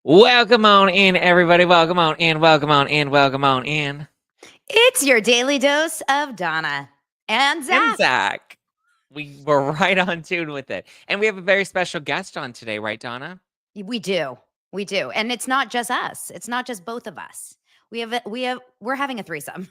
Welcome on in, everybody. Welcome on in, welcome on in, welcome on in. It's your daily dose of Donna and Zack. And Zack. We were right on tune with it. And we have a very special guest on today, right, Donna? We do. And it's not just us. It's not just both of us. We're having a threesome.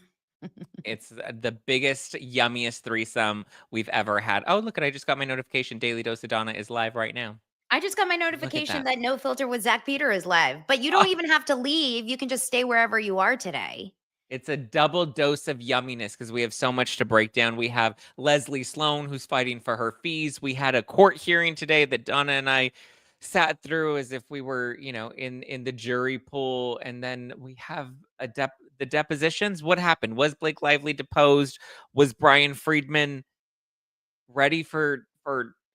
It's the biggest, yummiest threesome we've ever had. Oh, look, I just got my notification. Daily Dose of Donna is live right now. I just got my notification that No Filter with Zack Peter is live, but you don't even have to leave. You can just stay wherever you are today. It's a double dose of yumminess because we have so much to break down. We have Leslie Sloan, who's fighting for her fees. We had a court hearing today that Donna and I sat through as if we were, in the jury pool. And then we have the depositions. What happened? Was Blake Lively deposed? Was Brian Friedman ready for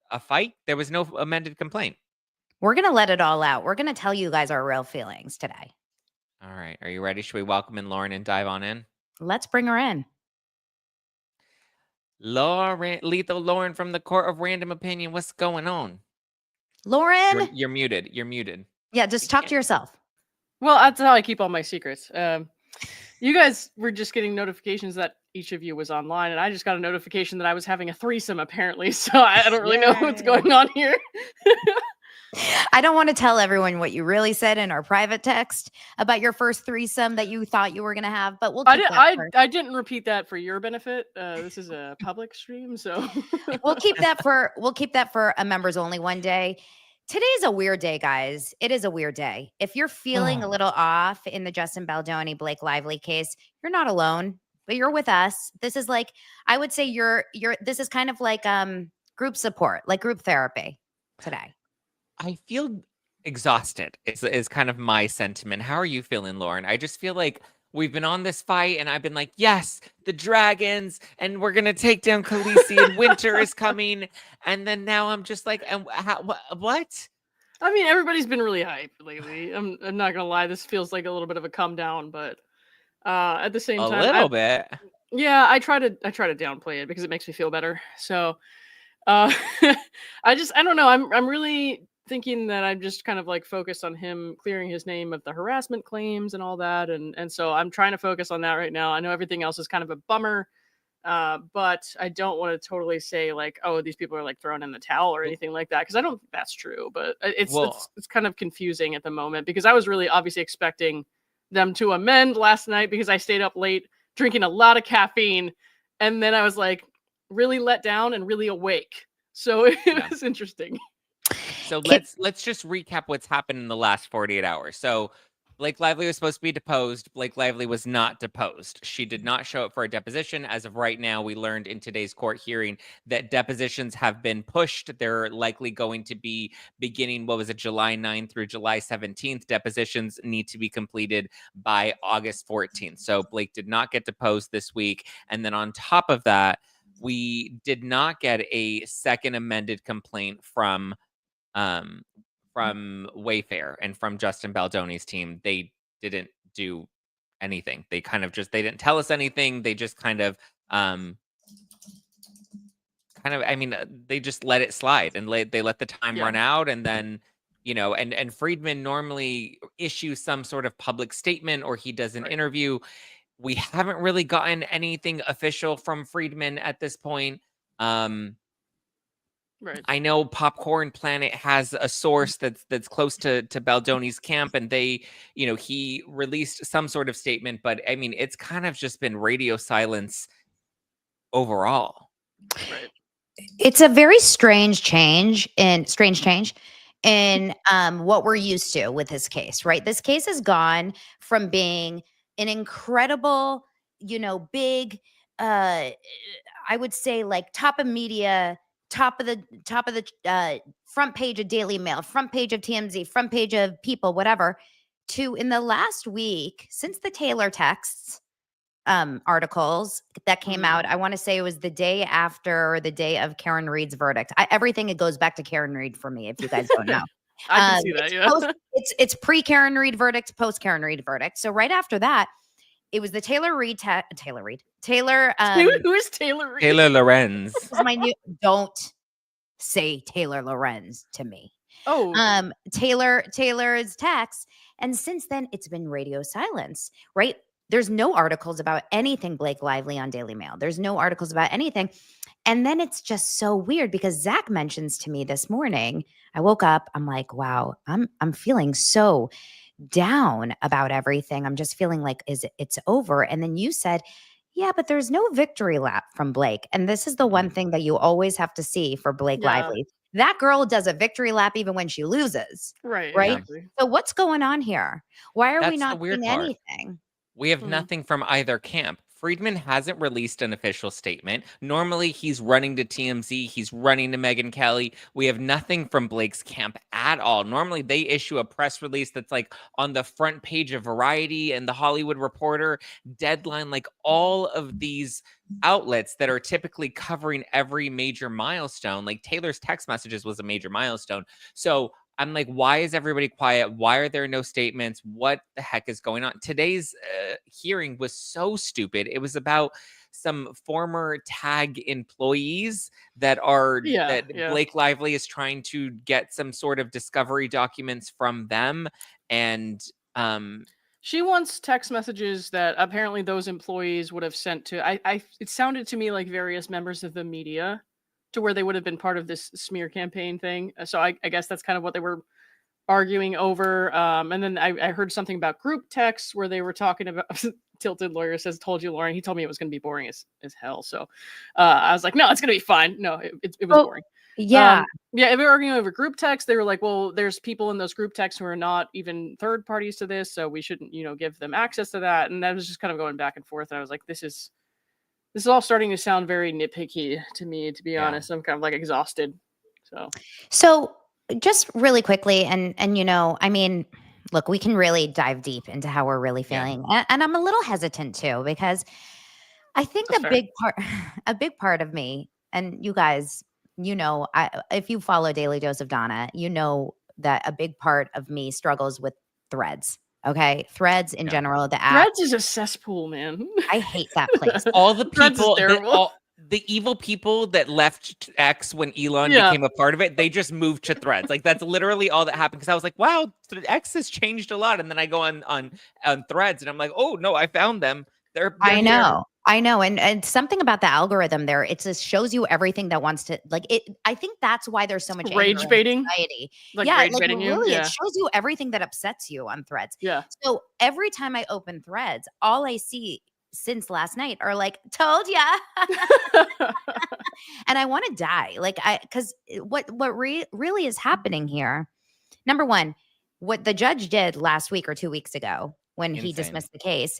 a fight? There was no amended complaint. We're going to let it all out. We're going to tell you guys our real feelings today. All right. Are you ready? Should we welcome in Lauren and dive on in? Let's bring her in. Lethal Lauren from the Court of Random Opinion. What's going on? Lauren? You're muted. You're muted. Yeah, just talk to yourself. Well, that's how I keep all my secrets. You guys were just getting notifications that each of you was online, and I just got a notification that I was having a threesome, apparently, so I don't really know what's going on here. I don't want to tell everyone what you really said in our private text about your first threesome that you thought you were going to have, but we'll keep I didn't repeat that for your benefit. This is a public stream, so we'll keep that for a members only one day. Today's a weird day, guys. It is a weird day. If you're feeling a little off in the Justin Baldoni Blake Lively case, you're not alone, but you're with us. This is like, I would say this is kind of like group support, like group therapy today. I feel exhausted. Is kind of my sentiment. How are you feeling, Lauren? I just feel like we've been on this fight and I've been like, yes, the dragons, and we're going to take down Khaleesi and winter is coming. And then now I'm just like, what? I mean, everybody's been really hyped lately. I'm not going to lie. This feels like a little bit of a come down, but at the same time, a little bit. Yeah, I try to downplay it because it makes me feel better. So I don't know. I'm really thinking that I'm just kind of like focused on him clearing his name of the harassment claims and all that. And so I'm trying to focus on that right now. I know everything else is kind of a bummer, but I don't want to totally say like, oh, these people are like thrown in the towel or anything like that. Cause I don't think that's true, but it's kind of confusing at the moment because I was really obviously expecting them to amend last night because I stayed up late drinking a lot of caffeine. And then I was like really let down and really awake. So it was interesting. So let's just recap what's happened in the last 48 hours. So Blake Lively was supposed to be deposed. Blake Lively was not deposed. She did not show up for a deposition. As of right now, we learned in today's court hearing that depositions have been pushed. They're likely going to be beginning, July 9th through July 17th. Depositions need to be completed by August 14th. So Blake did not get deposed this week. And then on top of that, we did not get a second amended complaint from Wayfarer and from Justin Baldoni's team. They didn't do anything. They didn't tell us anything. They just they just let it slide and they let the time run out. And then, and Friedman normally issues some sort of public statement or he does an interview. We haven't really gotten anything official from Friedman at this point. Right. I know Popcorn Planet has a source that's close to Baldoni's camp, and they, he released some sort of statement, but I mean, it's kind of just been radio silence overall. Right. It's a very strange change in what we're used to with this case, right? This case has gone from being an incredible, big, I would say like top of media, top of the front page of Daily Mail, front page of TMZ, front page of People, whatever, to in the last week since the Taylor texts articles that came out. I want to say it was the day after the day of Karen Reed's verdict. Everything, it goes back to Karen Reed for me, if you guys don't know. I can see that, yeah. It's pre-Karen Reed verdict, post-Karen Reed verdict. So right after that, it was the Taylor Reed. Who is Taylor Reed? Taylor Lorenz. This is my new. say Taylor Lorenz to me. Oh, Taylor's text. And since then, it's been radio silence, right? There's no articles about anything Blake Lively on Daily Mail. There's no articles about anything. And then it's just so weird because Zack mentions to me this morning, I woke up, I'm like, wow, I'm feeling so down about everything. I'm just feeling like it's over. And then you said, yeah, but there's no victory lap from Blake. And this is the one thing that you always have to see for Blake yeah. Lively. That girl does a victory lap even when she loses. Right. Right? Exactly. So what's going on here? Why are we That's the not weird seeing part. anything? We have nothing from either camp. Friedman hasn't released an official statement. Normally, he's running to TMZ. He's running to Megyn Kelly. We have nothing from Blake's camp at all. Normally, they issue a press release that's like on the front page of Variety and the Hollywood Reporter, Deadline, like all of these outlets that are typically covering every major milestone. Like Taylor's text messages was a major milestone. So I'm like, why is everybody quiet? Why are there no statements? What the heck is going on? Today's hearing was so stupid. It was about some former tag employees that Blake Lively is trying to get some sort of discovery documents from them. And she wants text messages that apparently those employees would have sent to it sounded to me like various members of the media, to where they would have been part of this smear campaign thing. So I guess that's kind of what they were arguing over. And then I heard something about group texts where they were talking about Tilted Lawyer says, told you, Lauren. He told me it was going to be boring as hell. So I was like, no, it's going to be fine. No, it was boring. Yeah. Yeah, if we were arguing over group text, they were like, well, there's people in those group texts who are not even third parties to this, so we shouldn't, give them access to that. And that was just kind of going back and forth. And I was like, this is all starting to sound very nitpicky to me, to be honest. I'm kind of like exhausted. So just really quickly, and I mean, look, we can really dive deep into how we're really feeling. And I'm a little hesitant too, because I think a big part of me, and you guys, if you follow Daily Dose of Donna, you know that a big part of me struggles with Threads. Okay. Threads in general, the app. Threads is a cesspool, man. I hate that place. All the people, the evil people that left X when Elon became a part of it, they just moved to Threads. Like that's literally all that happened. Because I was like, wow, X has changed a lot. And then I go on Threads and I'm like, oh no, I found them. They're I know. And something about the algorithm there, it just shows you everything that wants to like it. I think that's why there's so much rage baiting, anxiety. rage baiting really, you. It shows you everything that upsets you on Threads. Yeah. So every time I open Threads, all I see since last night are like, told ya. And I want to die. Because what really is happening here, number one, what the judge did last week or 2 weeks ago when he dismissed the case,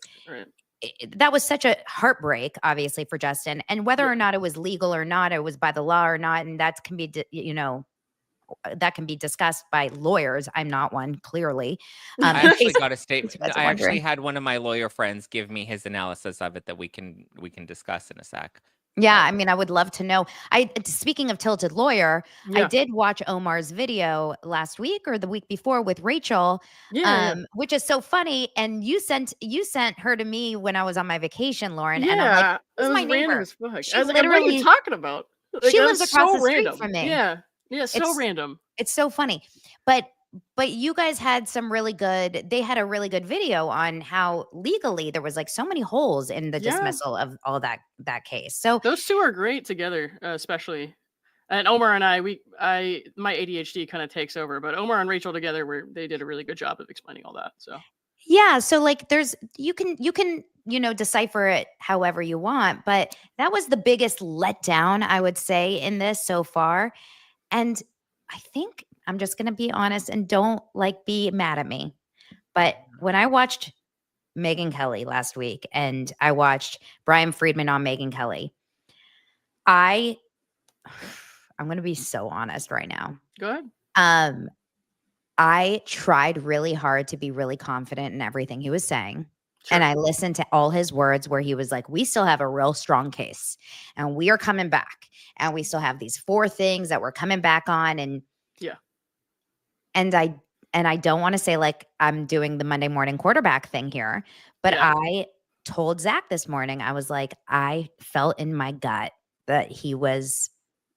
that was such a heartbreak, obviously, for Justin. And whether or not it was legal or not, it was by the law or not, and that can be, that can be discussed by lawyers. I'm not one, clearly. I actually got a statement. I actually had one of my lawyer friends give me his analysis of it that we can discuss in a sec. Yeah, I mean, I would love to know. Speaking of Tilted Lawyer, I did watch Omar's video last week or the week before with Rachel, which is so funny. And you sent her to me when I was on my vacation, Lauren. Yeah, and I'm like, this it is was my neighbor. random as fuck. I was like, what are you talking about? Like, she lives across the street from me. Yeah, so random. It's so funny, but you guys had they had a really good video on how legally there was like so many holes in the dismissal of all that case. So those two are great together, especially. And Omar and my ADHD kind of takes over, but Omar and Rachel together, they did a really good job of explaining all that. So yeah, so like you can decipher it however you want, but that was the biggest letdown, I would say, in this so far. And I think I'm just going to be honest and don't be mad at me. But when I watched Megyn Kelly last week and I watched Brian Friedman on Megyn Kelly, I'm going to be so honest right now. Go ahead. I tried really hard to be really confident in everything he was saying. Sure. And I listened to all his words where he was like, we still have a real strong case and we are coming back and we still have these 4 things that we're coming back on. And and I don't want to say like I'm doing the Monday morning quarterback thing here, but I told Zack this morning, I was like, I felt in my gut that he was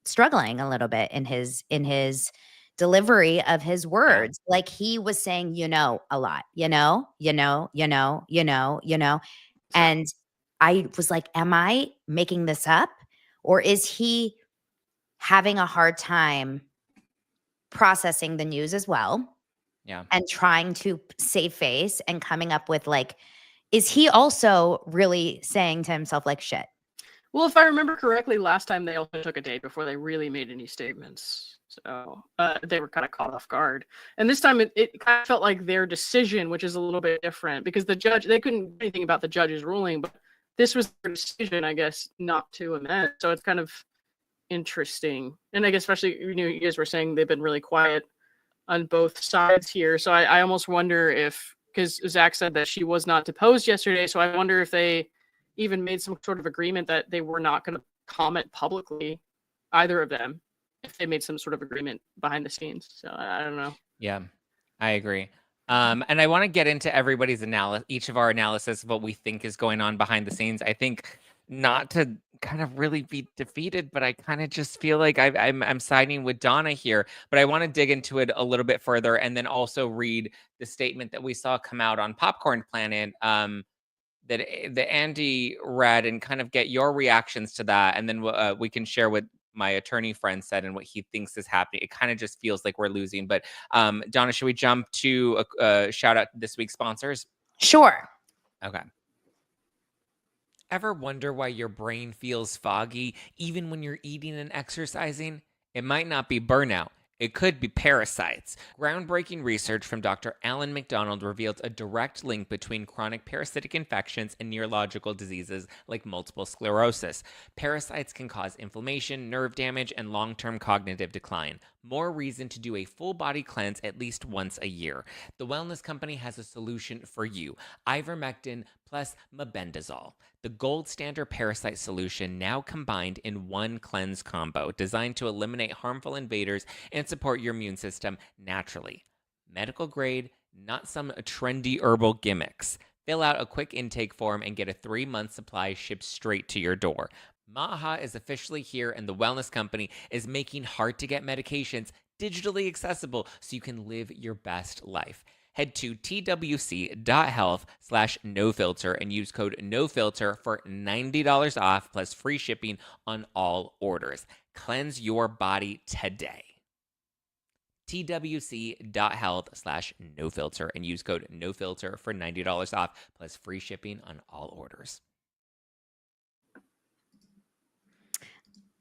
struggling a little bit in his delivery of his Yeah. words. Like he was saying, a lot, and I was like, am I making this up? Or is he having a hard time processing the news as well Yeah. and trying to save face and coming up with like, is he also really saying to himself like, shit? Well, if I remember correctly, last time they also took a day before they really made any statements. So they were kind of caught off guard. And this time it kind of felt like their decision, which is a little bit different because the judge, they couldn't do anything about the judge's ruling, but this was their decision, I guess, not to amend. So it's kind of interesting. And I guess especially, you guys were saying they've been really quiet on both sides here. So I almost wonder if, because Zack said that she was not deposed yesterday, so I wonder if they even made some sort of agreement that they were not going to comment publicly, either of them, if they made some sort of agreement behind the scenes. So I don't know. Yeah, I agree. And I want to get into everybody's each of our analysis of what we think is going on behind the scenes. I think not to kind of really be defeated, but I kind of just feel like I'm siding with Donna here. But I want to dig into it a little bit further, and then also read the statement that we saw come out on Popcorn Planet. That Andy read, and kind of get your reactions to that, and then we can share what my attorney friend said and what he thinks is happening. It kind of just feels like we're losing. But Donna, should we jump to shout out this week's sponsors? Sure. Okay. Ever wonder why your brain feels foggy even when you're eating and exercising? It might not be burnout. It could be parasites. Groundbreaking research from Dr. Alan McDonald revealed a direct link between chronic parasitic infections and neurological diseases like multiple sclerosis. Parasites can cause inflammation, nerve damage, and long-term cognitive decline. More reason to do a full body cleanse at least once a year. The Wellness Company has a solution for you. Ivermectin plus mebendazole, the gold standard parasite solution now combined in one cleanse combo designed to eliminate harmful invaders and support your immune system naturally. Medical grade, not some trendy herbal gimmicks. Fill out a quick intake form and get a 3-month supply shipped straight to your door. Maha is officially here, and the Wellness Company is making hard-to-get medications digitally accessible so you can live your best life. Head to twc.health/nofilter and use code NOFILTER for $90 off plus free shipping on all orders. Cleanse your body today. twc.health/nofilter and use code NOFILTER for $90 off plus free shipping on all orders.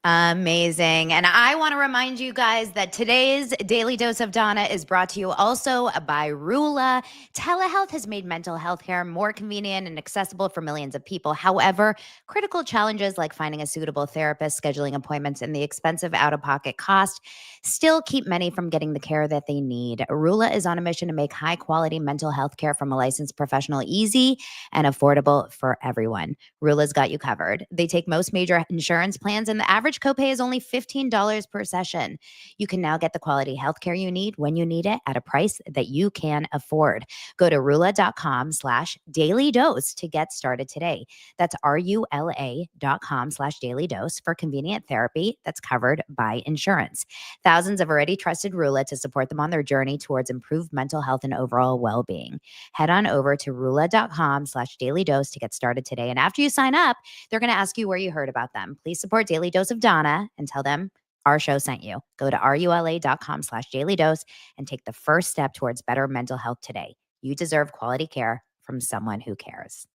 Amazing. And I want to remind you guys that today's Daily Dose of Donna is brought to you also by Rula. Telehealth has made mental health care more convenient and accessible for millions of people. However, critical challenges like finding a suitable therapist, scheduling appointments, and the expensive out-of-pocket cost still keep many from getting the care that they need. Rula is on a mission to make high-quality mental health care from a licensed professional easy and affordable for everyone. Rula's got you covered. They take most major insurance plans, and the average copay is only $15 per session. You can now get the quality healthcare you need when you need it at a price that you can afford. Go to rula.com/dailydose to get started today. That's RULA.com/dailydose for convenient therapy that's covered by insurance. Thousands have already trusted Rula to support them on their journey towards improved mental health and overall well-being. Head on over to rula.com/dailydose to get started today. And after you sign up, they're going to ask you where you heard about them. Please support Daily Dose of Donna and tell them our show sent you. Go to rula.com/dailydose and take the first step towards better mental health today. You deserve quality care from someone who cares.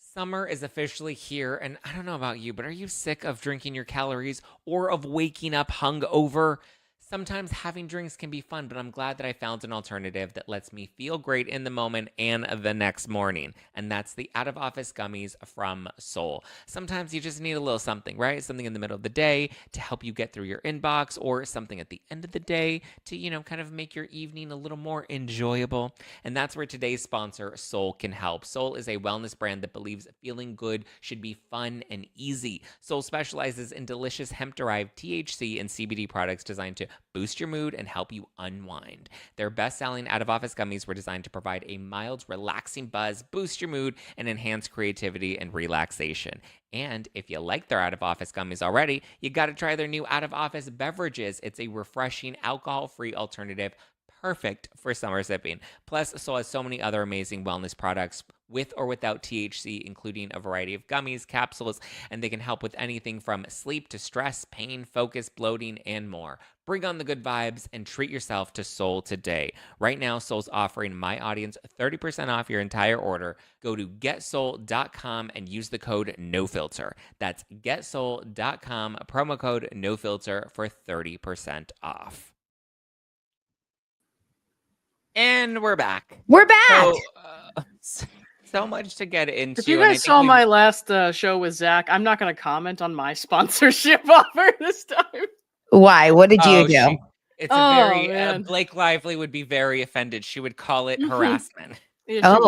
Summer is officially here, and I don't know about you, but are you sick of drinking your calories or of waking up hungover? Sometimes having drinks can be fun, but I'm glad that I found an alternative that lets me feel great in the moment and the next morning. And that's the out-of-office gummies from Soul. Sometimes you just need a little something, right? Something in the middle of the day to help you get through your inbox, or something at the end of the day to, kind of make your evening a little more enjoyable. And that's where today's sponsor, Soul, can help. Soul is a wellness brand that believes feeling good should be fun and easy. Soul specializes in delicious hemp-derived THC and CBD products designed to boost your mood, and help you unwind. Their best-selling out-of-office gummies were designed to provide a mild, relaxing buzz, boost your mood, and enhance creativity and relaxation. And if you like their out-of-office gummies already, you got to try their new out-of-office beverages. It's a refreshing, alcohol-free alternative perfect for summer sipping. Plus, Sol has so many other amazing wellness products with or without THC, including a variety of gummies, capsules, and they can help with anything from sleep to stress, pain, focus, bloating, and more. Bring on the good vibes and treat yourself to Sol today. Right now, Sol's offering my audience 30% off your entire order. Go to getsol.com and use the code NOFILTER. That's getsol.com, promo code NOFILTER for 30% off. And we're back. We're back. So much to get into. If you guys saw my last show with Zack, I'm not going to comment on my sponsorship offer this time. Why? What did you do? It's a very Blake Lively would be very offended. She would call it harassment. Yeah,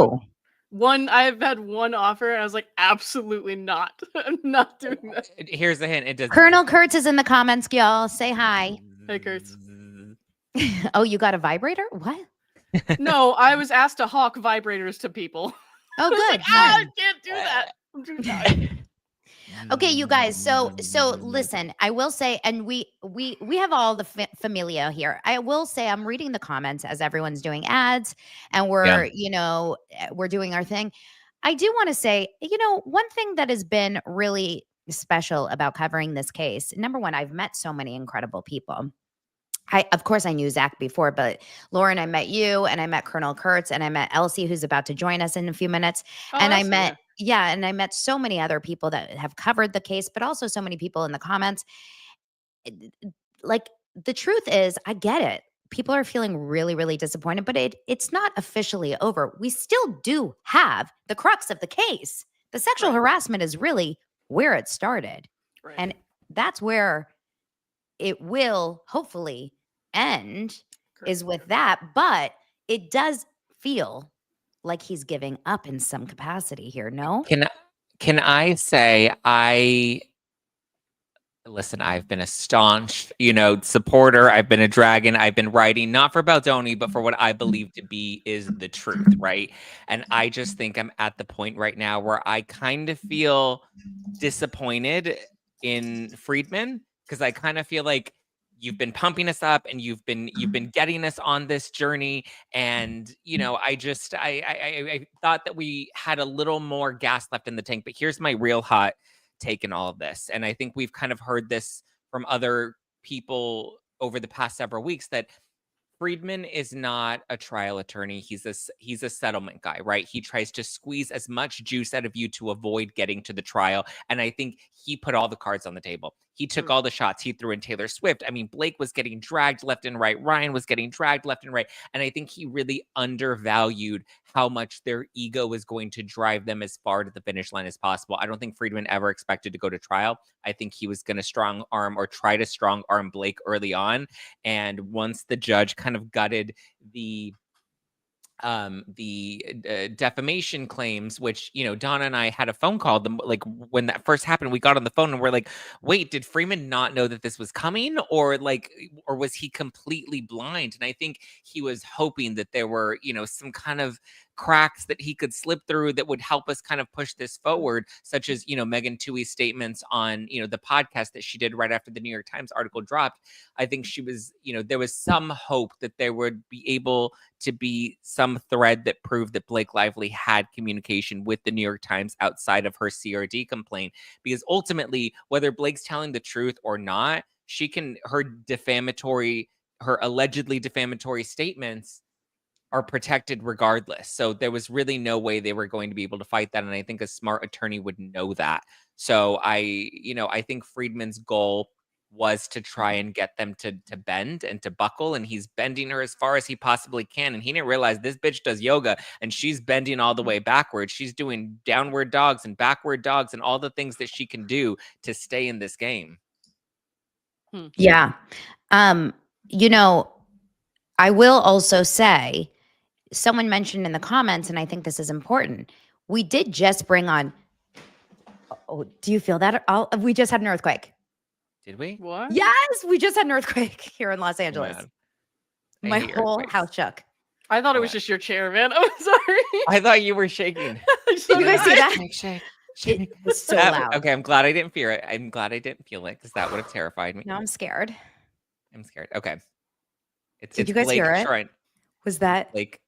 I've had one offer, and I was like, absolutely not. I'm not doing that. Here's the hint. It does. Colonel Kurtz is in the comments, y'all. Say hi. Hey, Kurtz. Oh, you got a vibrator? What? No, I was asked to hawk vibrators to people. Oh, good. I can't do that. I'm too tired. Okay, you guys. So listen. I will say, and we have all the familia here. I will say, I'm reading the comments as everyone's doing ads, and we're we're doing our thing. I do want to say, one thing that has been really special about covering this case. Number one, I've met so many incredible people. Of course, I knew Zack before, but Lauren, I met you, and I met Colonel Kurtz, and I met Elsie, who's about to join us in a few minutes. And I met, and I met so many other people that have covered the case, but also so many people in the comments. Like, the truth is, I get it. People are feeling really, really disappointed, but it's not officially over. We still do have the crux of the case. The sexual harassment is really where it started. Right. And that's where it will hopefully end is with that, but it does feel like he's giving up in some capacity here. No? Can I say listen, I've been a staunch, supporter. I've been a dragon. I've been writing not for Baldoni, but for what I believe to be is the truth, right? And I just think I'm at the point right now where I kind of feel disappointed in Friedman, because I kind of feel like you've been pumping us up and you've been getting us on this journey. And, I thought that we had a little more gas left in the tank, but here's my real hot take in all of this. And I think we've kind of heard this from other people over the past several weeks, that Friedman is not a trial attorney. He's a settlement guy, right? He tries to squeeze as much juice out of you to avoid getting to the trial. And I think he put all the cards on the table. He took all the shots. He threw in Taylor Swift. I mean, Blake was getting dragged left and right. Ryan was getting dragged left and right. And I think he really undervalued how much their ego was going to drive them as far to the finish line as possible. I don't think Friedman ever expected to go to trial. I think he was going to strong arm Blake early on. And once the judge kind of gutted the defamation claims, which, Donna and I had a phone call, like when that first happened, we got on the phone and we're like, wait, did Freeman not know that this was coming, or was he completely blind? And I think he was hoping that there were, some kind of cracks that he could slip through that would help us kind of push this forward, such as, Megan Twohey's statements on, the podcast that she did right after the New York Times article dropped. I think she was, there was some hope that there would be able to be some thread that proved that Blake Lively had communication with the New York Times outside of her CRD complaint, because ultimately, whether Blake's telling the truth or not, her allegedly defamatory statements are protected regardless. So there was really no way they were going to be able to fight that. And I think a smart attorney would know that. So I think Friedman's goal was to try and get them to bend and to buckle. And he's bending her as far as he possibly can. And he didn't realize this bitch does yoga and she's bending all the way backwards. She's doing downward dogs and backward dogs and all the things that she can do to stay in this game. Yeah. I will also say, someone mentioned in the comments, and I think this is important, we did just bring on, do you feel that? We just had an earthquake. Did we? What? Yes, we just had an earthquake here in Los Oh my Angeles. God. I My hate whole earthquakes. house shook. I thought it was What? just your chair, man. I'm sorry. I thought you were shaking. So Did you guys did see I. that? Shake. It was so That- loud. okay, I'm glad I didn't fear it. I'm glad I didn't feel it because that would have terrified me. Now I'm scared. I'm scared. Okay. Did It's you guys Blake hear it? trying. Was that Blake.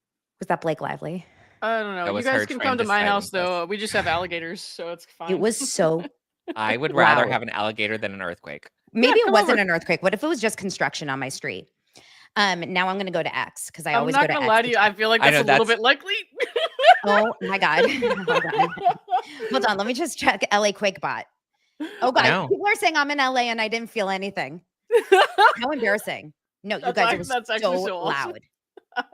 Blake Lively? I don't know. That You was guys her can trying come to to my house silence us. though. We just have alligators, so it's fine. It was so. I would rather Wow. have an alligator than an earthquake. Maybe it come wasn't over. an earthquake. What if it was just construction on my street? Now I'm gonna go to X because I I'm always not go to gonna X. lie to you. I feel like I that's know, a little that's- bit likely. Oh my God. Hold on. Hold on. Let me just check LA QuakeBot. Oh God. No. People are saying I'm in LA and I didn't feel anything. How embarrassing. No, you That's guys, ac- it was that's actually so so awesome. loud.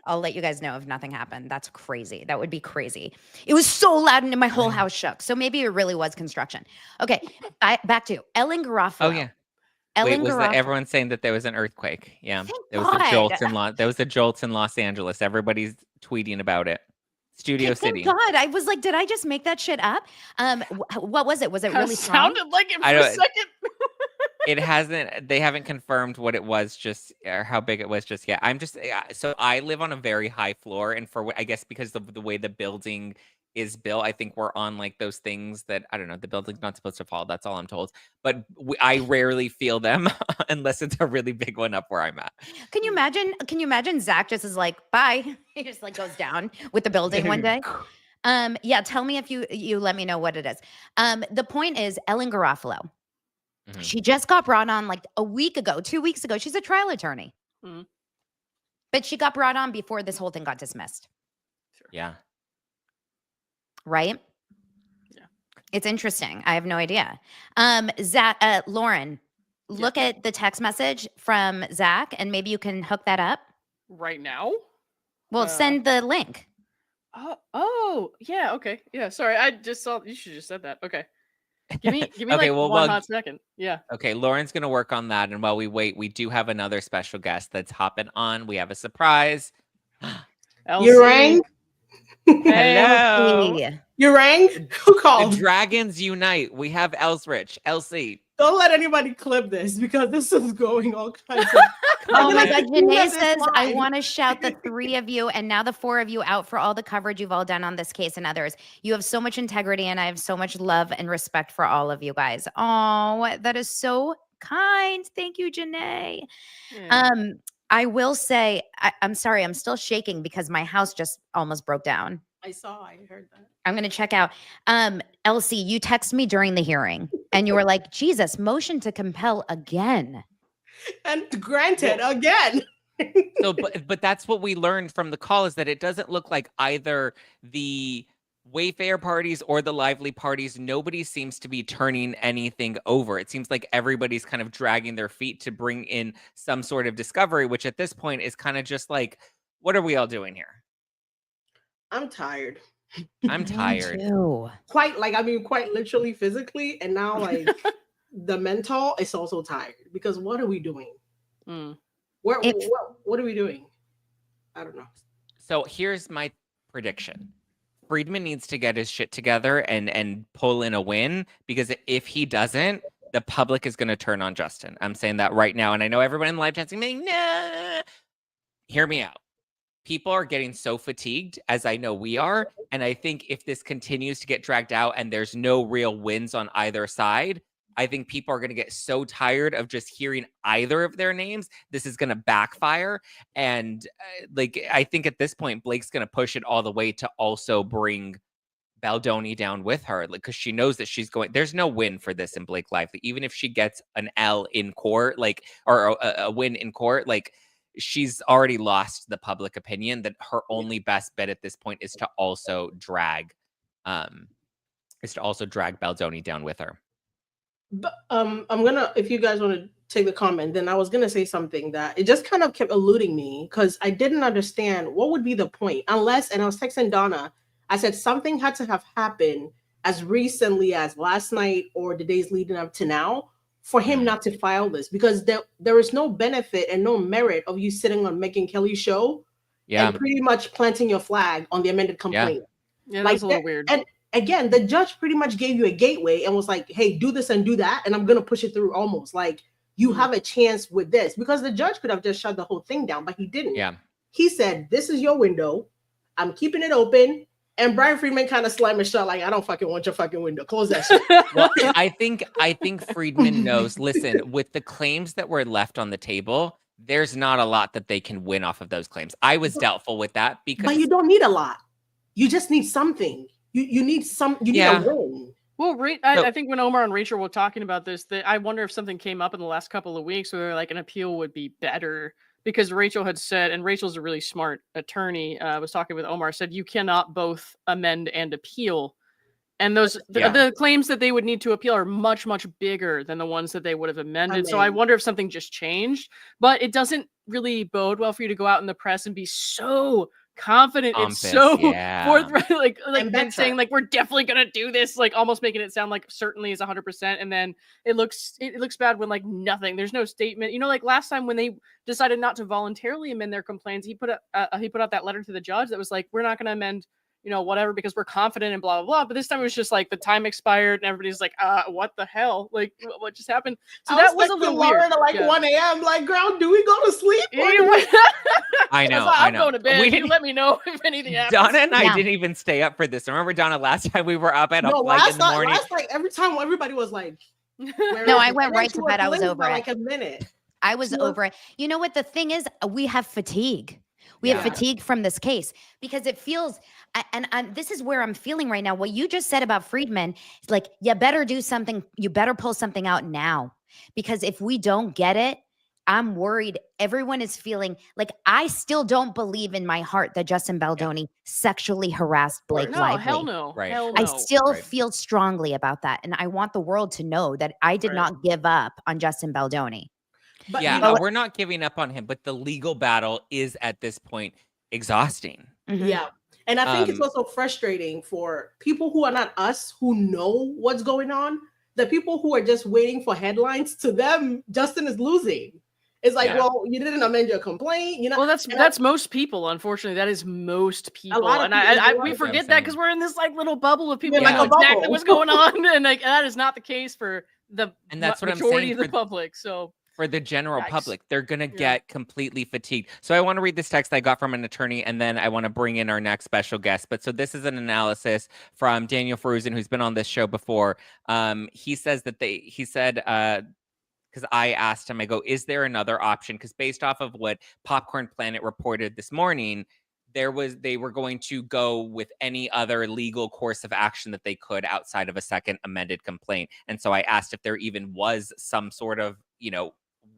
I'll let you guys know if nothing happened. That's crazy. That would be crazy. It was so loud and my whole house shook. So maybe it really was construction. Okay. Back to Ellen Garofalo. Oh yeah. Ellen Wait, was Garofalo. everyone saying that there was an earthquake? Yeah. Thank There was a God. jolt in Los Angeles. Everybody's tweeting about it. Studio Thank City. God. I was like, did I just make that shit up? What was it? Was it Kinda really strong? sounded like it for I a don't- second. They haven't confirmed what it was just or how big it was just yet. So I live on a very high floor, and I guess because of the way the building is built, I think we're on like those things that I don't know. The building's not supposed to fall. That's all I'm told. But I rarely feel them unless it's a really big one up where I'm at. Can you imagine? Can you imagine Zach just is like, bye. He just like goes down with the building one day. Yeah, tell me if you let me know what it is. The point is Ellen Garofalo. Mhm. She just got brought on like a week ago, 2 weeks ago. She's a trial attorney. Mhm. But she got brought on before this whole thing got dismissed. Yeah. Right? Yeah. It's interesting. I have no idea. Zach, Lauren, look at the text message from Zach and maybe you can hook that up. Right now? Well, send the link. Oh, yeah, okay. Yeah, sorry. I just saw you should just said that. Okay. Give me Okay, like well, one hot second. Yeah. Okay, Lauren's gonna work on that, and while we wait, we do have another special guest that's hopping on. We have a surprise. Elsie. You rang? Hey, Hello. Elsie. You rang? Who The called? Dragons unite. We have Elsie. Don't let anybody clip this because this is going all kinds of. Oh my man. God. You Janae have this says, I live. want to shout the 3 of you and now the 4 of you out for all the coverage you've all done on this case and others. You have so much integrity and I have so much love and respect for all of you guys. Oh, that is so kind. Thank you, Janae. yeah. I will say, I'm sorry, I'm still shaking because my house just almost broke down. I heard that. I'm going to check out. Elsie, you texted me during the hearing and you were like, Jesus, motion to compel again. And granted, again. So, but that's what we learned from the call is that it doesn't look like either the Wayfarer parties or the Lively parties. Nobody seems to be turning anything over. It seems like everybody's kind of dragging their feet to bring in some sort of discovery, which at this point is kind of just like, what are we all doing here? I'm tired. I'm tired. Quite literally physically. And now like the mental is also tired because what are we doing? Mm. What are we doing? I don't know. So here's my prediction. Friedman needs to get his shit together and pull in a win because if he doesn't, the public is going to turn on Justin. I'm saying that right now. And I know everyone in live chat's saying, nah. Hear me out. People are getting so fatigued, as I know we are. And I think if this continues to get dragged out and there's no real wins on either side, I think people are going to get so tired of just hearing either of their names. This is going to backfire. And I think at this point, Blake's going to push it all the way to also bring Baldoni down with her, because she knows that there's no win for this in Blake Lively. Even if she gets an L in court, or a win in court, she's already lost the public opinion that her only best bet at this point is to also drag Baldoni down with her. But I'm gonna, if you guys want to take the comment, then I was gonna say something that it just kind of kept eluding me because I didn't understand what would be the point unless, and I was texting Donna, I said something had to have happened as recently as last night or the days leading up to now for him not to file this, because there is no benefit and no merit of you sitting on Megyn Kelly's show and pretty much planting your flag on the amended complaint. Yeah, that's a little weird. again, the judge pretty much gave you a gateway and was like, hey, do this and do that, and I'm gonna push it through almost. Like, you have a chance with this, because the judge could have just shut the whole thing down, but he didn't. Yeah. He said, this is your window. I'm keeping it open. And Brian Friedman kind of slammed his shut like, I don't fucking want your fucking window. Close that shit. Well, I think Friedman knows, listen, with the claims that were left on the table, there's not a lot that they can win off of those claims. I was doubtful with that because But you don't need a lot. You just need something. You need a win. Well, I think when Omar and Rachel were talking about this, that I wonder if something came up in the last couple of weeks where like an appeal would be better, because Rachel had said, and Rachel's a really smart attorney, was talking with Omar, said you cannot both amend and appeal. And the claims that they would need to appeal are much, much bigger than the ones that they would have amended. So I wonder if something just changed, but it doesn't really bode well for you to go out in the press and be so confident. It's so forthright, like and saying like, we're definitely gonna do this, like almost making it sound like certainly is 100%, and then it looks bad when like nothing, there's no statement. You know, like last time when they decided not to voluntarily amend their complaints, he put out that letter to the judge that was like, we're not gonna amend, you know, whatever, because we're confident and blah, blah, blah. But this time it was just like the time expired and everybody's like, what the hell? Like, what just happened? So that was a little weird. At like 1 a.m. like, girl, do we go to sleep? I know. I'm going to bed. You let me know if anything happens. Donna and I didn't even stay up for this. Remember, Donna, last time we were up at like in the morning. Last night, every time everybody was like, no, I went right to bed. I was over it. Like a minute. I was over it. You know what the thing is? We have fatigue. We have fatigue from this case because it feels, and this is where I'm feeling right now. What you just said about Friedman, like, you better do something. You better pull something out now, because if we don't get it, I'm worried. Everyone is feeling like, I still don't believe in my heart that Justin Baldoni sexually harassed Blake Lively. No, hell no. Right. Hell no. I still feel strongly about that. And I want the world to know that I did not give up on Justin Baldoni. But we're not giving up on him, but the legal battle is at this point exhausting. Mm-hmm. Yeah. And I think it's also frustrating for people who are not us, who know what's going on. The people who are just waiting for headlines, to them, Justin is losing. It's like, well, you didn't amend your complaint. You know, well, that's most people. Unfortunately, that is most people, and we forget that because we're in this like little bubble of people. Like exactly what's going on, and like that is not the case for the majority of the public. So. For the general public, they're going to get completely fatigued. So I want to read this text I got from an attorney, and then I want to bring in our next special guest. But so this is an analysis from Daniel Fruzen, who's been on this show before. He says that because I asked him, I go, is there another option? Because based off of what Popcorn Planet reported this morning, they were going to go with any other legal course of action that they could outside of a second amended complaint. And so I asked if there even was some sort of,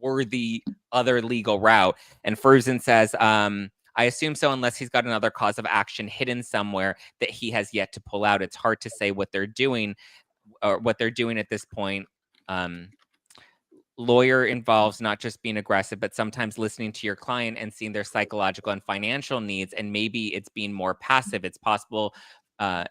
worthy other legal route. And Fruzen says, I assume so, unless he's got another cause of action hidden somewhere that he has yet to pull out. It's hard to say what they're doing at this point. Lawyer involves not just being aggressive, but sometimes listening to your client and seeing their psychological and financial needs. And maybe it's being more passive. It's possible.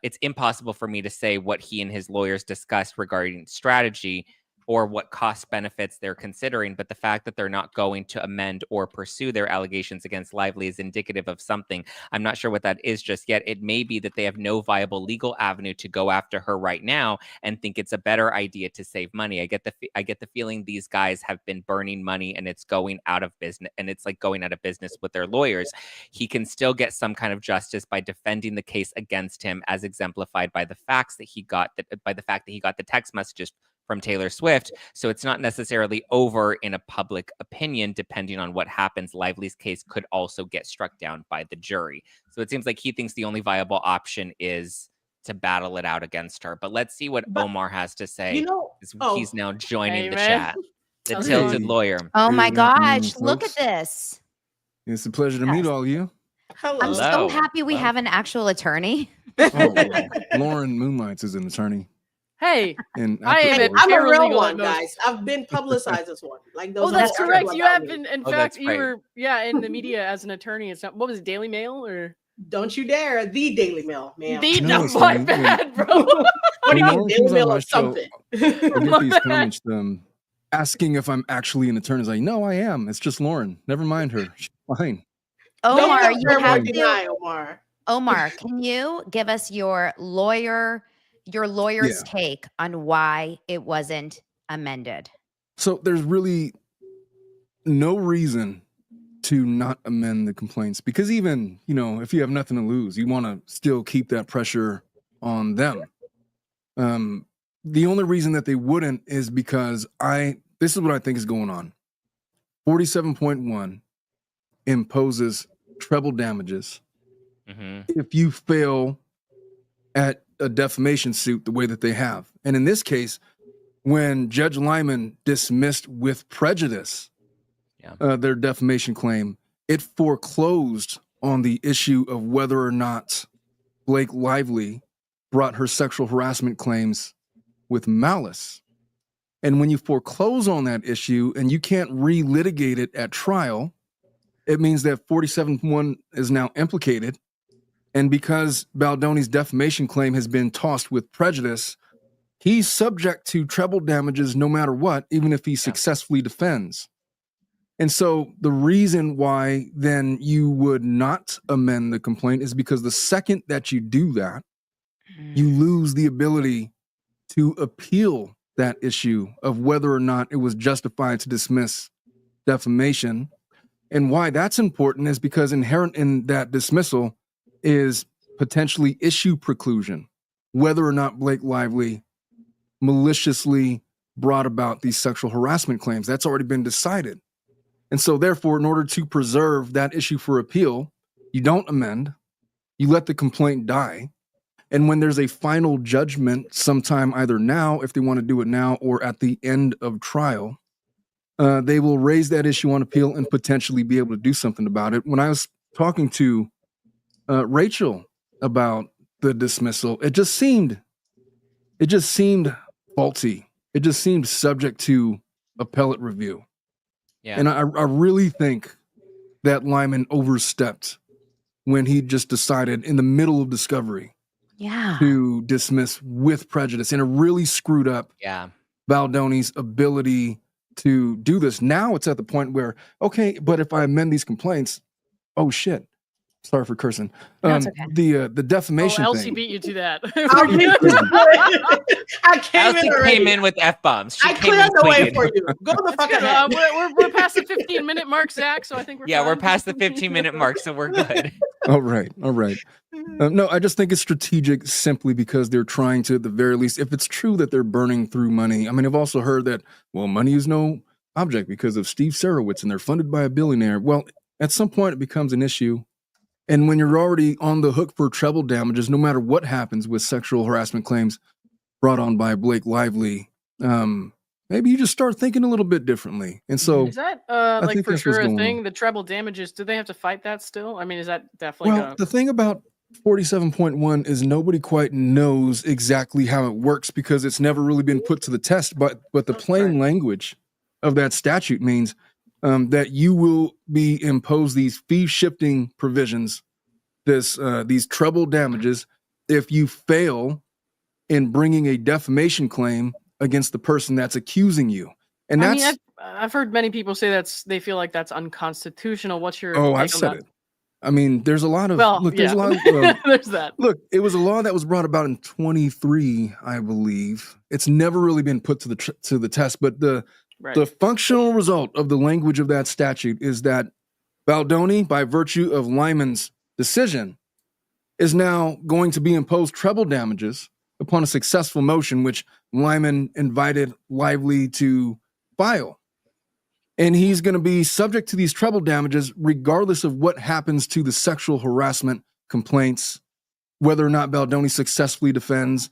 It's impossible for me to say what he and his lawyers discussed regarding strategy or what cost benefits they're considering, but the fact that they're not going to amend or pursue their allegations against Lively is indicative of something. I'm not sure what that is just yet. It may be that they have no viable legal avenue to go after her right now and think it's a better idea to save money. I get the feeling these guys have been burning money and it's going out of business, and it's like going out of business with their lawyers. He can still get some kind of justice by defending the case against him, as exemplified by the fact that he got the text messages from Taylor Swift. So it's not necessarily over in a public opinion. Depending on what happens, Lively's case could also get struck down by the jury. So it seems like he thinks the only viable option is to battle it out against her. But let's see what Omar has to say. He's now joining the chat. The tilted lawyer. Oh my gosh, look at this. It's a pleasure to meet all of you. Hello. I'm so happy we have an actual attorney. Lauren Moonlights is an attorney. Hey, and I'm a real one, guys. I've been publicized as one. Like those. Oh, that's correct. You have been. In fact, you were in the media as an attorney. It's not. What was it, Daily Mail or? Don't you dare! The Daily Mail, man. My bad, bro. What do you mean, Daily Mail or something? I get these comments asking if I'm actually an attorney. It's like, no, I am. It's just Lauren. Never mind her. She's fine. Omar, Omar, can you give us your lawyer your lawyer's Yeah. take on why it wasn't amended. So there's really no reason to not amend the complaints, because even, if you have nothing to lose, you want to still keep that pressure on them. The only reason that they wouldn't is because this is what I think is going on. 47.1 imposes treble damages if you fail at a defamation suit the way that they have. And in this case, when Judge Liman dismissed with prejudice their defamation claim, it foreclosed on the issue of whether or not Blake Lively brought her sexual harassment claims with malice. And when you foreclose on that issue and you can't relitigate it at trial, it means that 47.1 is now implicated. And because Baldoni's defamation claim has been tossed with prejudice, he's subject to treble damages no matter what, even if he successfully defends. And so the reason why then you would not amend the complaint is because the second that you do that, you lose the ability to appeal that issue of whether or not it was justified to dismiss defamation. And why that's important is because inherent in that dismissal is potentially issue preclusion, whether or not Blake Lively maliciously brought about these sexual harassment claims. That's already been decided. And so therefore, in order to preserve that issue for appeal, you don't amend, you let the complaint die. And when there's a final judgment sometime, either now, if they want to do it now, or at the end of trial, they will raise that issue on appeal and potentially be able to do something about it. When I was talking to Rachel about the dismissal, it just seemed faulty. It just seemed subject to appellate review. Yeah. And I really think that Liman overstepped when he just decided in the middle of discovery to dismiss with prejudice, and it really screwed up Baldoni's ability to do this. Now it's at the point where, okay, but if I amend these complaints, oh shit. Sorry for cursing. Okay. The defamation Elsie thing. beat you to that. Elsie came in with F-bombs. I cleared the way for you. Go the fuck ahead. We're past the 15-minute mark, Zach, so I think we're fine. we're past the 15-minute mark, so we're good. All right. No, I just think it's strategic simply because they're trying to, at the very least, if it's true that they're burning through money. I mean, I've also heard that, well, money is no object because of Steve Serowitz and they're funded by a billionaire. Well, at some point it becomes an issue. And when you're already on the hook for treble damages, no matter what happens with sexual harassment claims brought on by Blake Lively, maybe you just start thinking a little bit differently. And so is that like for sure a thing? The treble damages, do they have to fight that still? I mean, is that definitely the thing about 47.1 is nobody quite knows exactly how it works because it's never really been put to the test. But the plain language of that statute means that you will be imposed these fee-shifting provisions, these treble damages, if you fail in bringing a defamation claim against the person that's accusing you. And that's, I've heard many people say they feel like that's unconstitutional. What's your? I've said it. I mean, there's a lot of there's a lot of there's that. Look, it was a law that was brought about in 23, I believe. It's never really been put to the test, but the functional result of the language of that statute is that Baldoni, by virtue of Liman's decision, is now going to be imposed treble damages upon a successful motion, which Liman invited Lively to file. And he's going to be subject to these treble damages regardless of what happens to the sexual harassment complaints, whether or not Baldoni successfully defends.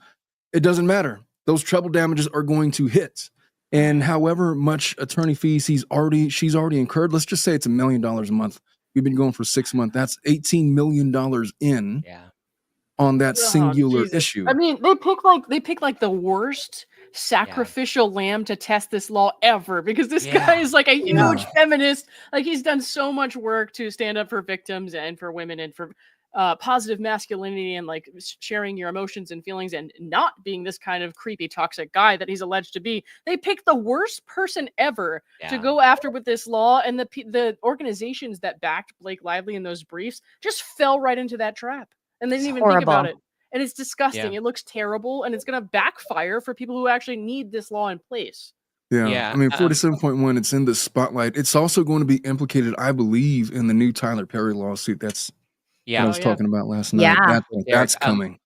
It doesn't matter. Those treble damages are going to hit. And however much attorney fees she's already incurred, let's just say it's $1 million a month. We've been going for 6 months. That's $18 million in on that singular issue. I mean, they pick like the worst sacrificial lamb to test this law ever, because this guy is like a huge feminist. Like, he's done so much work to stand up for victims and for women and for positive masculinity and like sharing your emotions and feelings and not being this kind of creepy toxic guy that he's alleged to be. They picked the worst person ever to go after with this law, and the organizations that backed Blake Lively in those briefs just fell right into that trap, and they didn't even think about it. and it's disgusting. Yeah. It looks terrible, and it's going to backfire for people who actually need this law in place. Yeah. Yeah, I mean, 47.1, it's in the spotlight. It's also going to be implicated, I believe, in the new Tyler Perry lawsuit. That's what I was talking about last night. Yeah. That's coming.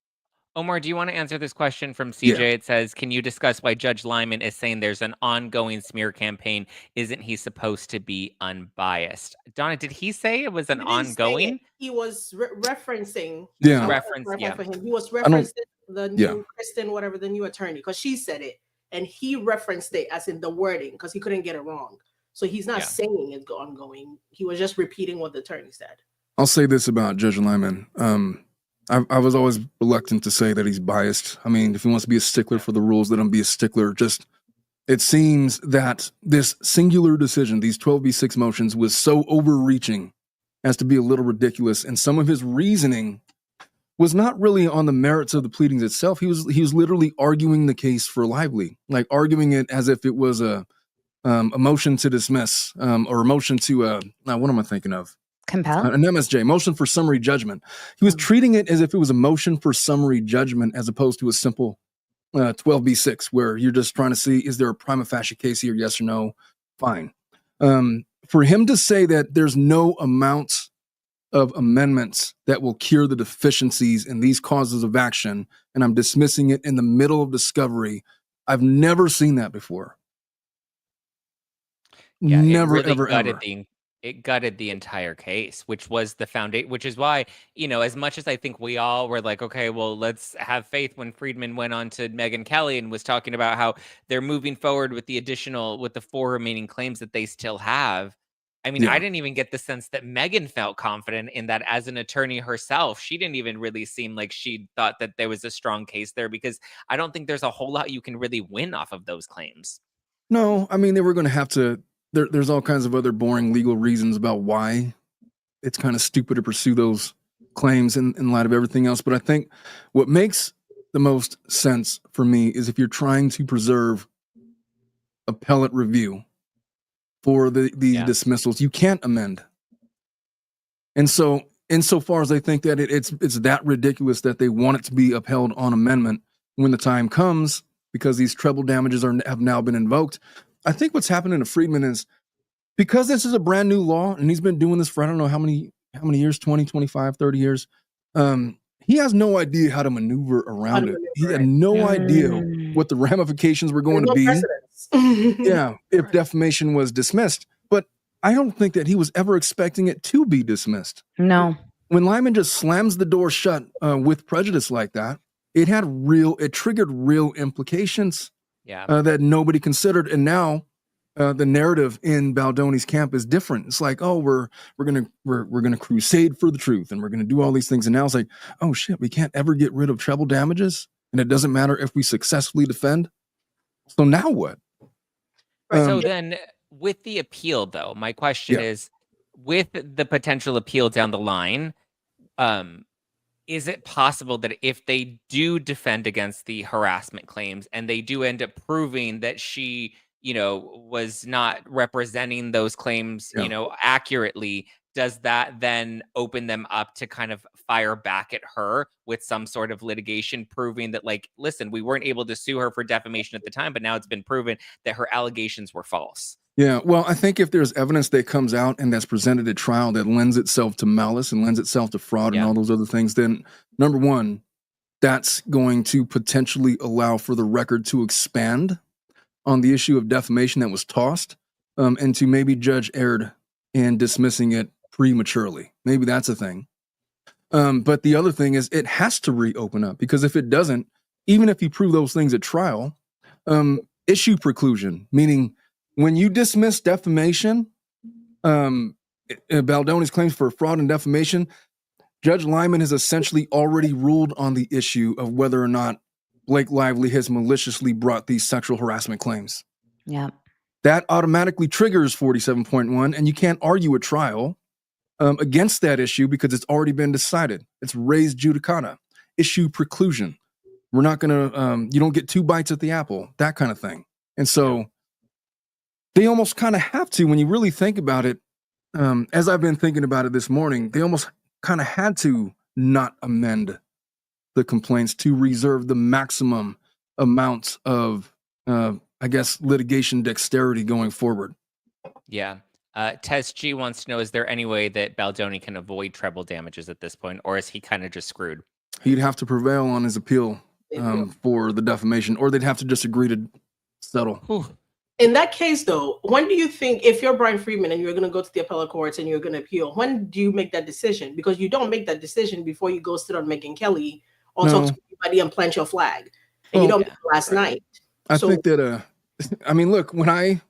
Omar, do you want to answer this question from CJ? Yeah. It says, can you discuss why Judge Liman is saying there's an ongoing smear campaign? Isn't he supposed to be unbiased? Donna, did he say it was an He didn't say ongoing? it. He was referencing. Yeah. I wanna Reference, clarify yeah. for him. He was don't- referencing the Yeah. new Kristen, whatever, the new attorney, because she said it, and he referenced it as in the wording because he couldn't get it wrong. So he's not Yeah. saying it's ongoing. He was just repeating what the attorney said. I'll say this about Judge Liman. I was always reluctant to say that he's biased. I mean, if he wants to be a stickler for the rules, let him be a stickler. Just, it seems that this singular decision, these 12b6 motions, was so overreaching as to be a little ridiculous. And some of his reasoning was not really on the merits of the pleadings itself. He was literally arguing the case for Lively, like arguing it as if it was a motion to dismiss or a motion to what am I thinking of? Compel? An MSJ, motion for summary judgment. He was treating it as if it was a motion for summary judgment as opposed to a simple 12b6 where you're just trying to see, is there a prima facie case here? Yes or no? Fine. For him to say that there's no amount of amendments that will cure the deficiencies in these causes of action, and I'm dismissing it in the middle of discovery, I've never seen that before. Yeah, Never, it really ever, gutted ever. it gutted the entire case, which was the foundation, which is why, as much as I think we all were like, okay, well, let's have faith when Friedman went on to Megyn Kelly and was talking about how they're moving forward with the 4 remaining claims that they still have. I mean, Yeah. I didn't even get the sense that Megyn felt confident in that as an attorney herself. She didn't even really seem like she thought that there was a strong case there, because I don't think there's a whole lot you can really win off of those claims. No, I mean, they were going to have to, there's all kinds of other boring legal reasons about why it's kind of stupid to pursue those claims in light of everything else. But I think what makes the most sense for me is if you're trying to preserve appellate review for the dismissals, you can't amend. And so, insofar as I think that it's that ridiculous that they want it to be upheld on amendment when the time comes, because these treble damages have now been invoked. I think what's happening to Friedman is, because this is a brand new law and he's been doing this for I don't know how many years, 20, 25, 30 years. He has no idea how to maneuver around it. He had no idea what the ramifications were going to be. Yeah, if defamation was dismissed. But I don't think that he was ever expecting it to be dismissed. No. When Liman just slams the door shut with prejudice like that, it triggered real implications that nobody considered. And now the narrative in Baldoni's camp is different. It's like, oh, we're gonna crusade for the truth, and we're gonna do all these things. And now it's like, oh shit, we can't ever get rid of treble damages, and it doesn't matter if we successfully defend. So now what? Right. So then, with the appeal, though, my question is, with the potential appeal down the line, is it possible that if they do defend against the harassment claims and they do end up proving that she, was not representing those claims, accurately, does that then open them up to kind of fire back at her with some sort of litigation proving that, like, listen, we weren't able to sue her for defamation at the time, but now it's been proven that her allegations were false? Yeah, well, I think if there's evidence that comes out and that's presented at trial that lends itself to malice and lends itself to fraud and all those other things, then number one, that's going to potentially allow for the record to expand on the issue of defamation that was tossed, and to maybe judge erred in dismissing it prematurely. Maybe that's a thing. But the other thing is it has to reopen up, because if it doesn't, even if you prove those things at trial, issue preclusion, meaning when you dismiss defamation, Baldoni's claims for fraud and defamation, Judge Liman has essentially already ruled on the issue of whether or not Blake Lively has maliciously brought these sexual harassment claims. Yeah. That automatically triggers 47.1, and you can't argue a trial against that issue because it's already been decided. It's raised judicata, issue preclusion. We're not going to, you don't get 2 bites at the apple, that kind of thing. And so they almost kind of have to, when you really think about it, as I've been thinking about it this morning, they almost kind of had to not amend the complaints to reserve the maximum amount of, I guess, litigation dexterity going forward. Yeah. Tess G wants to know, is there any way that Baldoni can avoid treble damages at this point, or is he kind of just screwed? He'd have to prevail on his appeal for the defamation, or they'd have to just agree to settle. Whew. In that case, though, when do you think, if you're Brian Friedman and you're going to go to the appellate courts and you're going to appeal, when do you make that decision? Because you don't make that decision before you go sit on Megyn Kelly or talk to everybody and plant your flag. And you don't make it last night. I think that, I mean, look, when I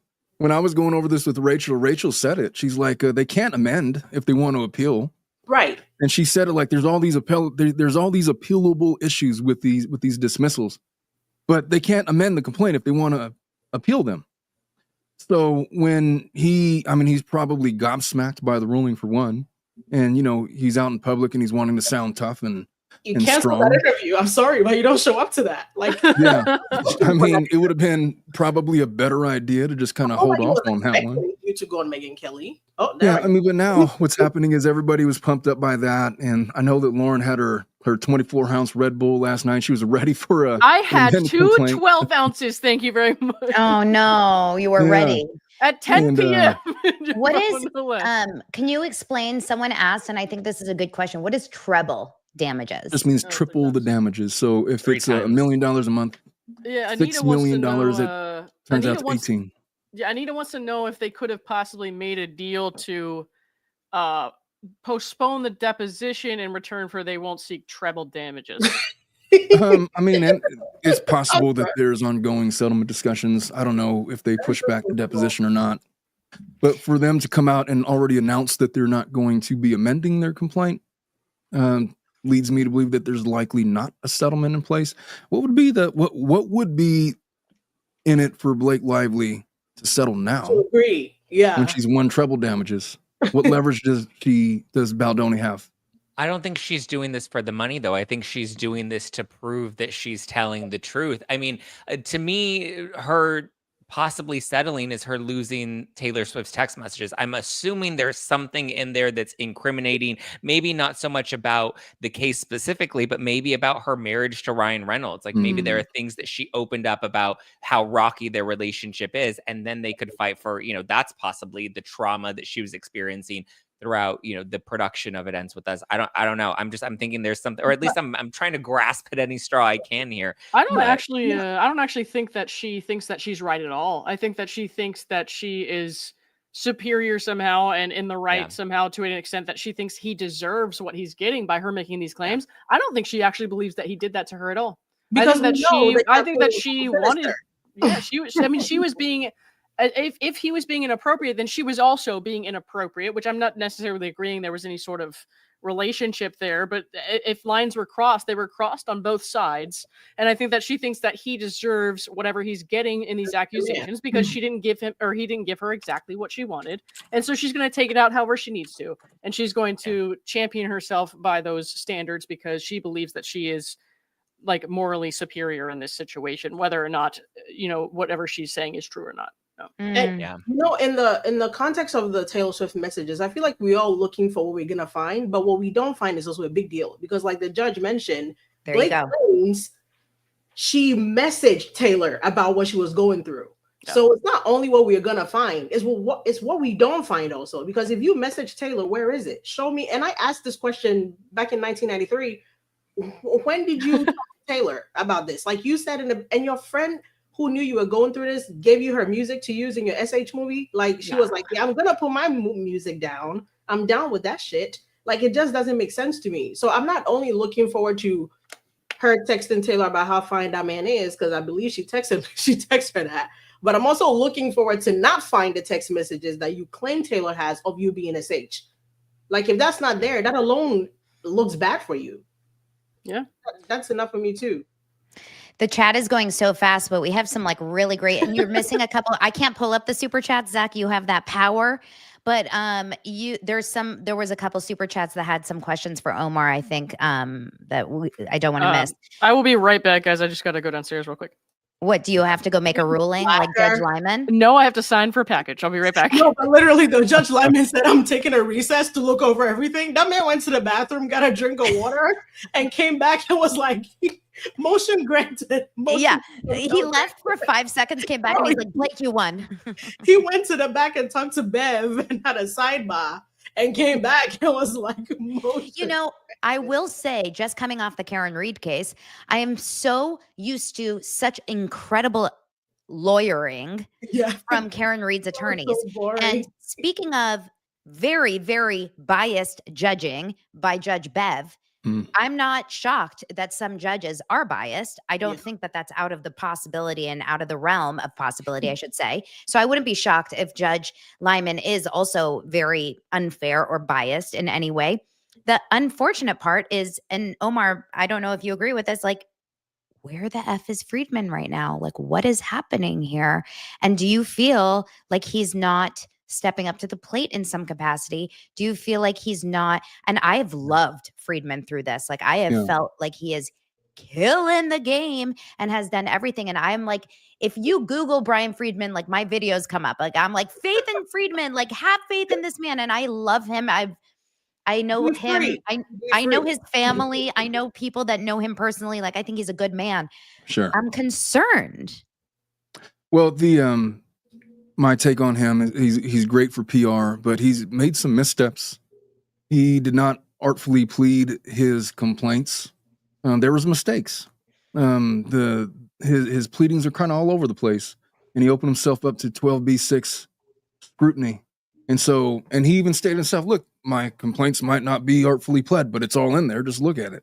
was going over this with Rachel said it. She's like, they can't amend if they want to appeal. Right. And she said it like there's all these appealable issues with these dismissals, but they can't amend the complaint if they want to appeal them. So when he's probably gobsmacked by the ruling for one, and he's out in public and he's wanting to sound tough and cancel strong. that interview. I'm sorry, but you don't show up to that. Like, yeah, I mean, it would have been probably a better idea to just kind of hold off on that one. You to go on Megyn Kelly. Oh, yeah. I mean, but now what's happening is everybody was pumped up by that, and I know that Lauren had her 24-ounce Red Bull last night. She was ready for a. I had two 12 ounces. Thank you very much. Oh no, you were ready. At 10 p.m. What is, can you explain, someone asked, and I think this is a good question, what is treble damages? This means triple the damages. So if it's $1 million a month, $6 million, it turns out to 18. Yeah, Anita wants to know if they could have possibly made a deal to postpone the deposition in return for they won't seek treble damages. I mean, it's possible that there's ongoing settlement discussions. I don't know if they push back the deposition or not. But for them to come out and already announce that they're not going to be amending their complaint leads me to believe that there's likely not a settlement in place. What would be what would be in it for Blake Lively to settle now? To agree, yeah. When she's won treble damages, what leverage does Baldoni have? I don't think she's doing this for the money, though. I think she's doing this to prove that she's telling the truth. I mean, to me, her possibly settling is her losing Taylor Swift's text messages. I'm assuming there's something in there that's incriminating, maybe not so much about the case specifically, but maybe about her marriage to Ryan Reynolds. Like maybe there are things that she opened up about how rocky their relationship is, and then they could fight for, that's possibly the trauma that she was experiencing throughout, the production of It Ends With Us. I don't know. I'm thinking there's something, or at least I'm trying to grasp at any straw I can here. I don't actually think that she thinks that she's right at all. I think that she thinks that she is superior somehow and in the right somehow, to an extent that she thinks he deserves what he's getting by her making these claims. I don't think she actually believes that he did that to her at all. Because I think that she wanted, she was being, if he was being inappropriate, then she was also being inappropriate, which I'm not necessarily agreeing there was any sort of relationship there. But if lines were crossed, they were crossed on both sides. And I think that she thinks that he deserves whatever he's getting in these accusations because she didn't give him, or he didn't give her exactly what she wanted. And so she's going to take it out however she needs to. And she's going to champion herself by those standards because she believes that she is like morally superior in this situation, whether or not, whatever she's saying is true or not. And, in the context of the Taylor Swift messages, I feel like we're all looking for what we're gonna find, but what we don't find is also a big deal because, like the judge mentioned, Blake claims she messaged Taylor about what she was going through. Yeah. So it's not only what we're gonna find; it's what we don't find also. Because if you message Taylor, where is it? Show me. And I asked this question back in 1993. When did you talk to Taylor about this? Like you said, and your friend who knew you were going through this gave you her music to use in your SH movie. Like she was like, yeah, I'm gonna put my music down. I'm down with that shit. Like it just doesn't make sense to me. So I'm not only looking forward to her texting Taylor about how fine that man is, because I believe she texted her that. But I'm also looking forward to not find the text messages that you claim Taylor has of you being SH. Like if that's not there, that alone looks bad for you. Yeah, that's enough for me too. The chat is going so fast, but we have some like really great, and you're missing a couple. I can't pull up the super chats, Zach. You have that power, but there was a couple super chats that had some questions for Omar. I think I don't want to miss. I will be right back, guys. I just got to go downstairs real quick. What, do you have to go make a ruling like Judge Blacker. Liman? No, I have to sign for a package. I'll be right back. No, but literally, though, Judge Liman said, I'm taking a recess to look over everything. That man went to the bathroom, got a drink of water, and came back and was like, motion granted. Yeah, he left for 5 seconds, came back, and he's like, Blake, you won. He went to the back and talked to Bev and had a sidebar and came back and was like, motion. You know, I will say, just coming off the Karen Reed case, I am so used to such incredible lawyering Yeah. from Karen Reed's attorneys. So boring. And speaking of very, very biased judging by Judge Bev, I'm not shocked that some judges are biased. I don't think that that's out of the possibility and out of the realm of possibility, I should say. So I wouldn't be shocked if Judge Liman is also very unfair or biased in any way. The unfortunate part is, and Omar, I don't know if you agree with this, like, where the F is Friedman right now? Like, what is happening here? And do you feel like he's not stepping up to the plate in some capacity? Do you feel like he's not? And I've loved Friedman through this. Like, I have felt like he is killing the game and has done everything. And I'm like, if you Google Brian Friedman, like, my videos come up. Like, I'm like, faith in Friedman, like, have faith in this man. And I love him. I know Be him. free. I know his family. I know people that know him personally. Like, I think he's a good man. Sure. I'm concerned. Well, the my take on him is he's great for PR, but he's made some missteps. He did not artfully plead his complaints. There was mistakes. His pleadings are kind of all over the place, and he opened himself up to 12B6 scrutiny. And he even stated himself, look, my complaints might not be artfully pled, but it's all in there. Just look at it.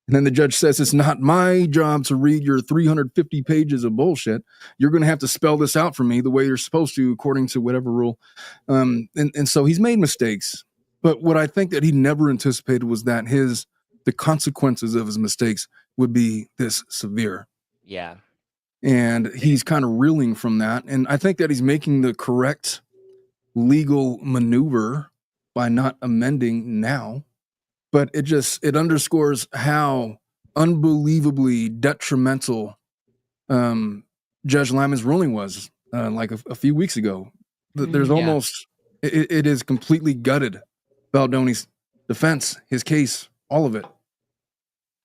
And then the judge says, it's not my job to read your 350 pages of bullshit. You're going to have to spell this out for me the way you're supposed to, according to whatever rule. And so he's made mistakes. But what I think that he never anticipated was that the consequences of his mistakes would be this severe. Yeah. And he's kind of reeling from that. And I think that he's making the correct legal maneuver by not amending now. But it underscores how unbelievably detrimental Judge Liman's ruling was like a few weeks ago. There's almost, it is completely gutted Baldoni's defense, his case, all of it.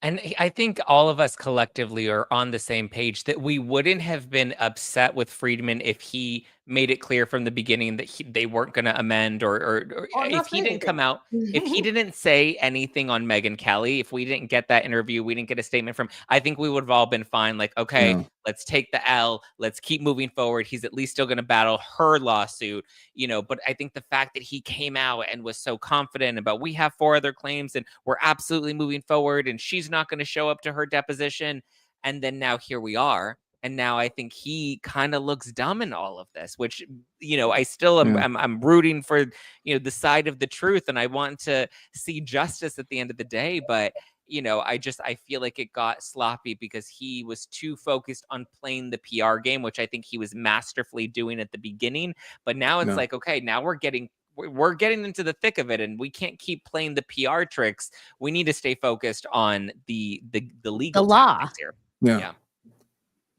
And I think all of us collectively are on the same page that we wouldn't have been upset with Friedman if he made it clear from the beginning that they weren't going to amend or if he didn't come out, if he didn't say anything on Megyn Kelly, if we didn't get that interview, we didn't get a statement from, I think we would have all been fine. Like, okay, let's take the L, let's keep moving forward. He's at least still going to battle her lawsuit, but I think the fact that he came out and was so confident about, we have 4 other claims and we're absolutely moving forward and she's not going to show up to her deposition. And then now here we are. And now I think he kind of looks dumb in all of this, which, I still am, I'm rooting for, the side of the truth. And I want to see justice at the end of the day. But, I feel like it got sloppy because he was too focused on playing the PR game, which I think he was masterfully doing at the beginning. But now it's like, okay, now we're getting into the thick of it and we can't keep playing the PR tricks. We need to stay focused on the legal law here. Yeah.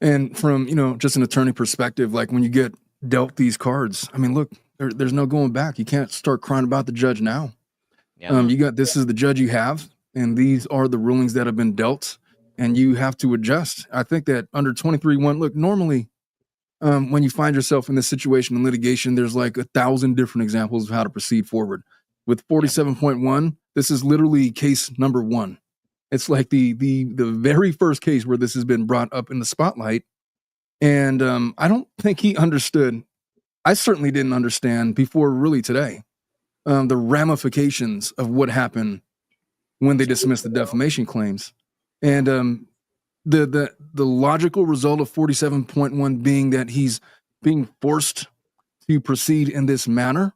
And from, just an attorney perspective, like when you get dealt these cards, I mean, look, there's no going back. You can't start crying about the judge now. Yeah. This is the judge you have, and these are the rulings that have been dealt, and you have to adjust. I think that under 23-1, look, normally when you find yourself in this situation in litigation, there's like 1,000 different examples of how to proceed forward. With 47.1, this is literally case number 1. It's like the very first case where this has been brought up in the spotlight. And I don't think he understood. I certainly didn't understand before really today the ramifications of what happened when they dismissed the defamation claims. And the logical result of 47.1 being that he's being forced to proceed in this manner.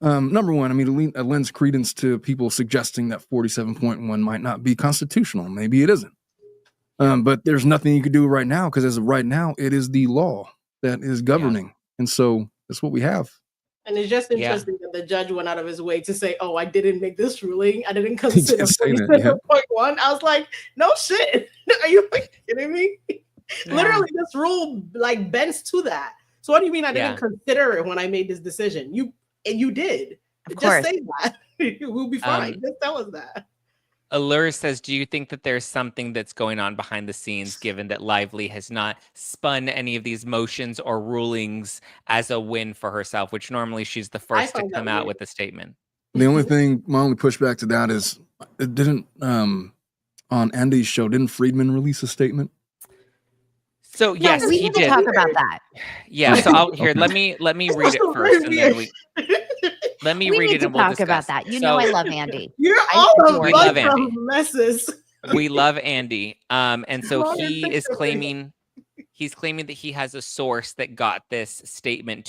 Number one, I mean, it lends credence to people suggesting that 47.1 might not be constitutional. Maybe it isn't. But there's nothing you can do right now because as of right now, it is the law that is governing. And so that's what we have. And it's just interesting that the judge went out of his way to say, oh, I didn't make this ruling. I didn't consider 47.1. I was like, no shit. Are you kidding me? Literally, this rule like bends to that. So what do you mean I didn't consider it when I made this decision? You did. Of course. Just say that. We'll be fine. Just tell us that. Allure says, do you think that there's something that's going on behind the scenes, given that Lively has not spun any of these motions or rulings as a win for herself, which normally she's the first to come out with a statement? The only thing, my only pushback to that is, it didn't, on Andy's show, didn't Friedman release a statement? So yes, we he need to did. talk about that. Yeah, so let me read it first, and then let me read it and we'll talk discuss. About that. You know I love Andy. You're all a we love bunch of Andy. messes. We love Andy. And so he's claiming that he has a source that got this statement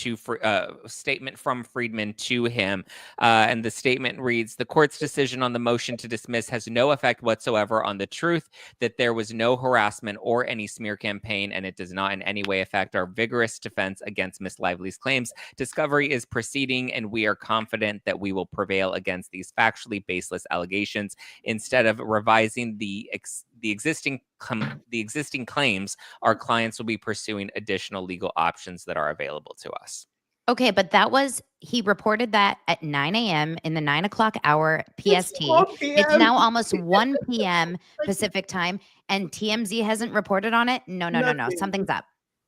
statement from Friedman to him. And the statement reads, the court's decision on the motion to dismiss has no effect whatsoever on the truth that there was no harassment or any smear campaign, and it does not in any way affect our vigorous defense against Miss Lively's claims. Discovery is proceeding, and we are confident that we will prevail against these factually baseless allegations. Instead of revising the existing claims, our clients will be pursuing additional legal options that are available to us. Okay, but he reported that at 9 a.m. in the 9 o'clock hour PST. It's now almost 1 p.m. Pacific time, and TMZ hasn't reported on it? No. Something's up.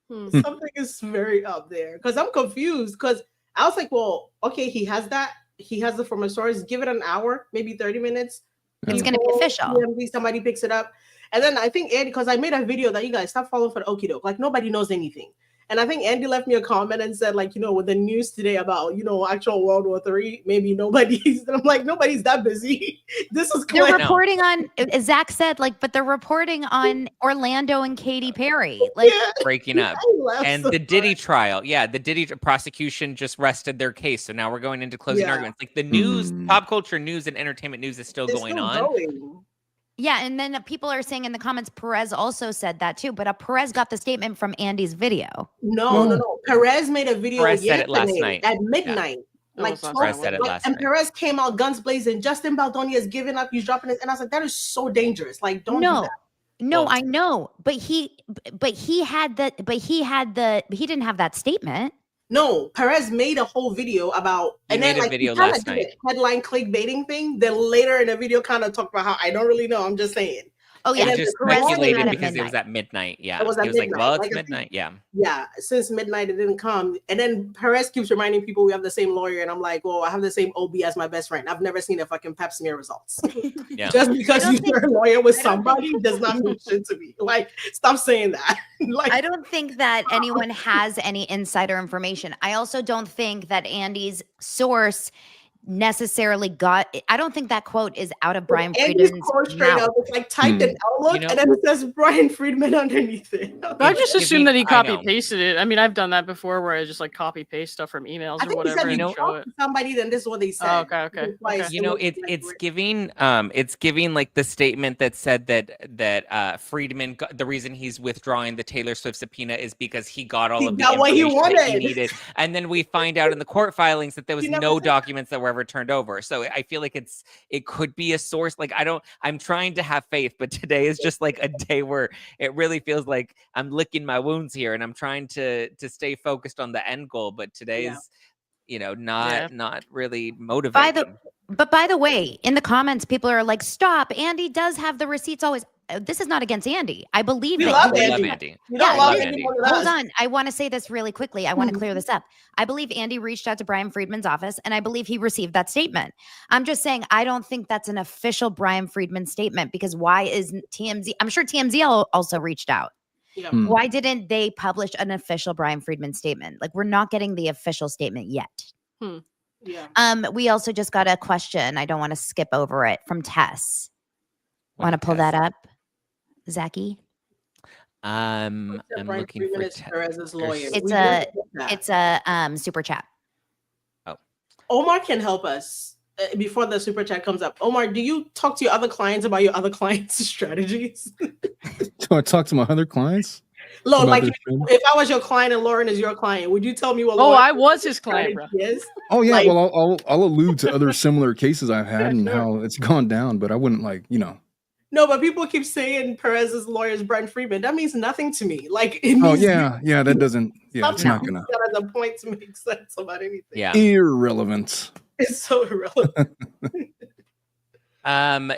Something is very up there, because I'm confused, because I was like, well, okay, he has that. He has it from a source. Give it an hour, maybe 30 minutes. It's going to be official. TMZ, somebody picks it up. And then I think Andy, because I made a video that you guys stop following for the okie doke. Like, nobody knows anything. And I think Andy left me a comment and said, like, with the news today about, actual World War III, maybe nobody's. And I'm like, nobody's that busy. This is clear. They're reporting on, Zack said, but they're reporting on Orlando and Katy Perry. Breaking up. And the Diddy trial. Yeah, the Diddy prosecution just rested their case. So now we're going into closing arguments. Like, the news, pop culture news and entertainment news is still going on. Yeah, and then people are saying in the comments, Perez also said that too, but Perez got the statement from Andy's video. No. Perez made a video said it last night. At midnight. Yeah. Perez said it last night. And Perez came out guns blazing. Justin Baldoni has given up. He's dropping it. And I was like, that is so dangerous. Like, don't do that. No, I know. But he didn't have that statement. No, Perez made a whole video about, and then like video last night. Headline clickbaiting thing. Then later in the video, kind of talked about how I don't really know. I'm just saying. Oh yeah, he just speculated because it was at midnight. Yeah, it was like, well, it's midnight. Yeah. Yeah, since midnight it didn't come, and then Perez keeps reminding people we have the same lawyer, and I'm like, well, I have the same OB as my best friend. I've never seen a fucking Pap smear results. Yeah. Just because you're a lawyer with somebody does not mean shit to me. Like, stop saying that. Like, I don't think that anyone has any insider information. I also don't think that Andy's source necessarily I don't think that quote is out of Brian Friedman's mouth. It's like typed in Outlook and then it says Brian Friedman underneath it. I just assume that he copy pasted it. I mean, I've done that before where I just like copy paste stuff from emails or whatever and show it. Somebody, then this is what they said. Oh, okay. It's giving like the statement that said that Friedman, the reason he's withdrawing the Taylor Swift subpoena is because he got all of the information that he needed, and then we find out in the court filings that there was no documents that were ever turned over. So I feel like it could be a source. Like I'm trying to have faith, but today is just like a day where it really feels like I'm licking my wounds here, and I'm trying to stay focused on the end goal. But today's not really motivating. But by the way, in the comments, people are like, "Stop! Andy does have the receipts always." This is not against Andy. I believe we love Andy. Hold on. I want to say this really quickly. I want to clear this up. I believe Andy reached out to Brian Friedman's office, and I believe he received that statement. I'm just saying I don't think that's an official Brian Friedman statement, because why isn't TMZ? I'm sure TMZ also reached out. Yeah. Why didn't they publish an official Brian Friedman statement? Like, we're not getting the official statement yet. Yeah. We also just got a question. I don't want to skip over it, from Tess. Want to pull that up, Zachy? I'm looking for Perez's lawyer. It's a super chat. Oh, Omar can help us before the super chat comes up. Omar, do you talk to your other clients about your other clients' strategies? Do I talk to my other clients? Look, like if I was your client and Lauren is your client, would you tell me what? Oh, I was his client, bro. Is? Oh yeah, well I'll allude to other similar cases I've had and how it's gone down, but I wouldn't No, but people keep saying Perez's lawyer is Brian Friedman. That means nothing to me. Like, it means Oh yeah, that doesn't. Yeah, it's not sometimes gonna. that has a point to make sense about anything. Yeah. Irrelevant. It's so irrelevant.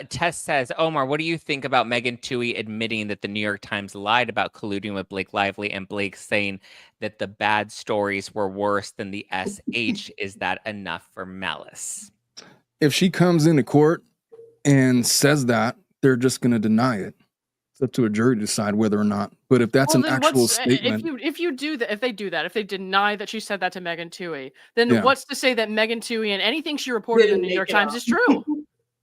Tess says, Omar, what do you think about Megan Twohey admitting that the New York Times lied about colluding with Blake Lively and Blake saying that the bad stories were worse than the SH? Is that enough for malice? If she comes into court and says that, they're just going to deny it. It's up to a jury to decide whether or not. But if that's an actual statement, if you do that, if they deny that she said that to Megan Twohey, then what's to say that Megan Twohey and anything she reported in the New York Times is true?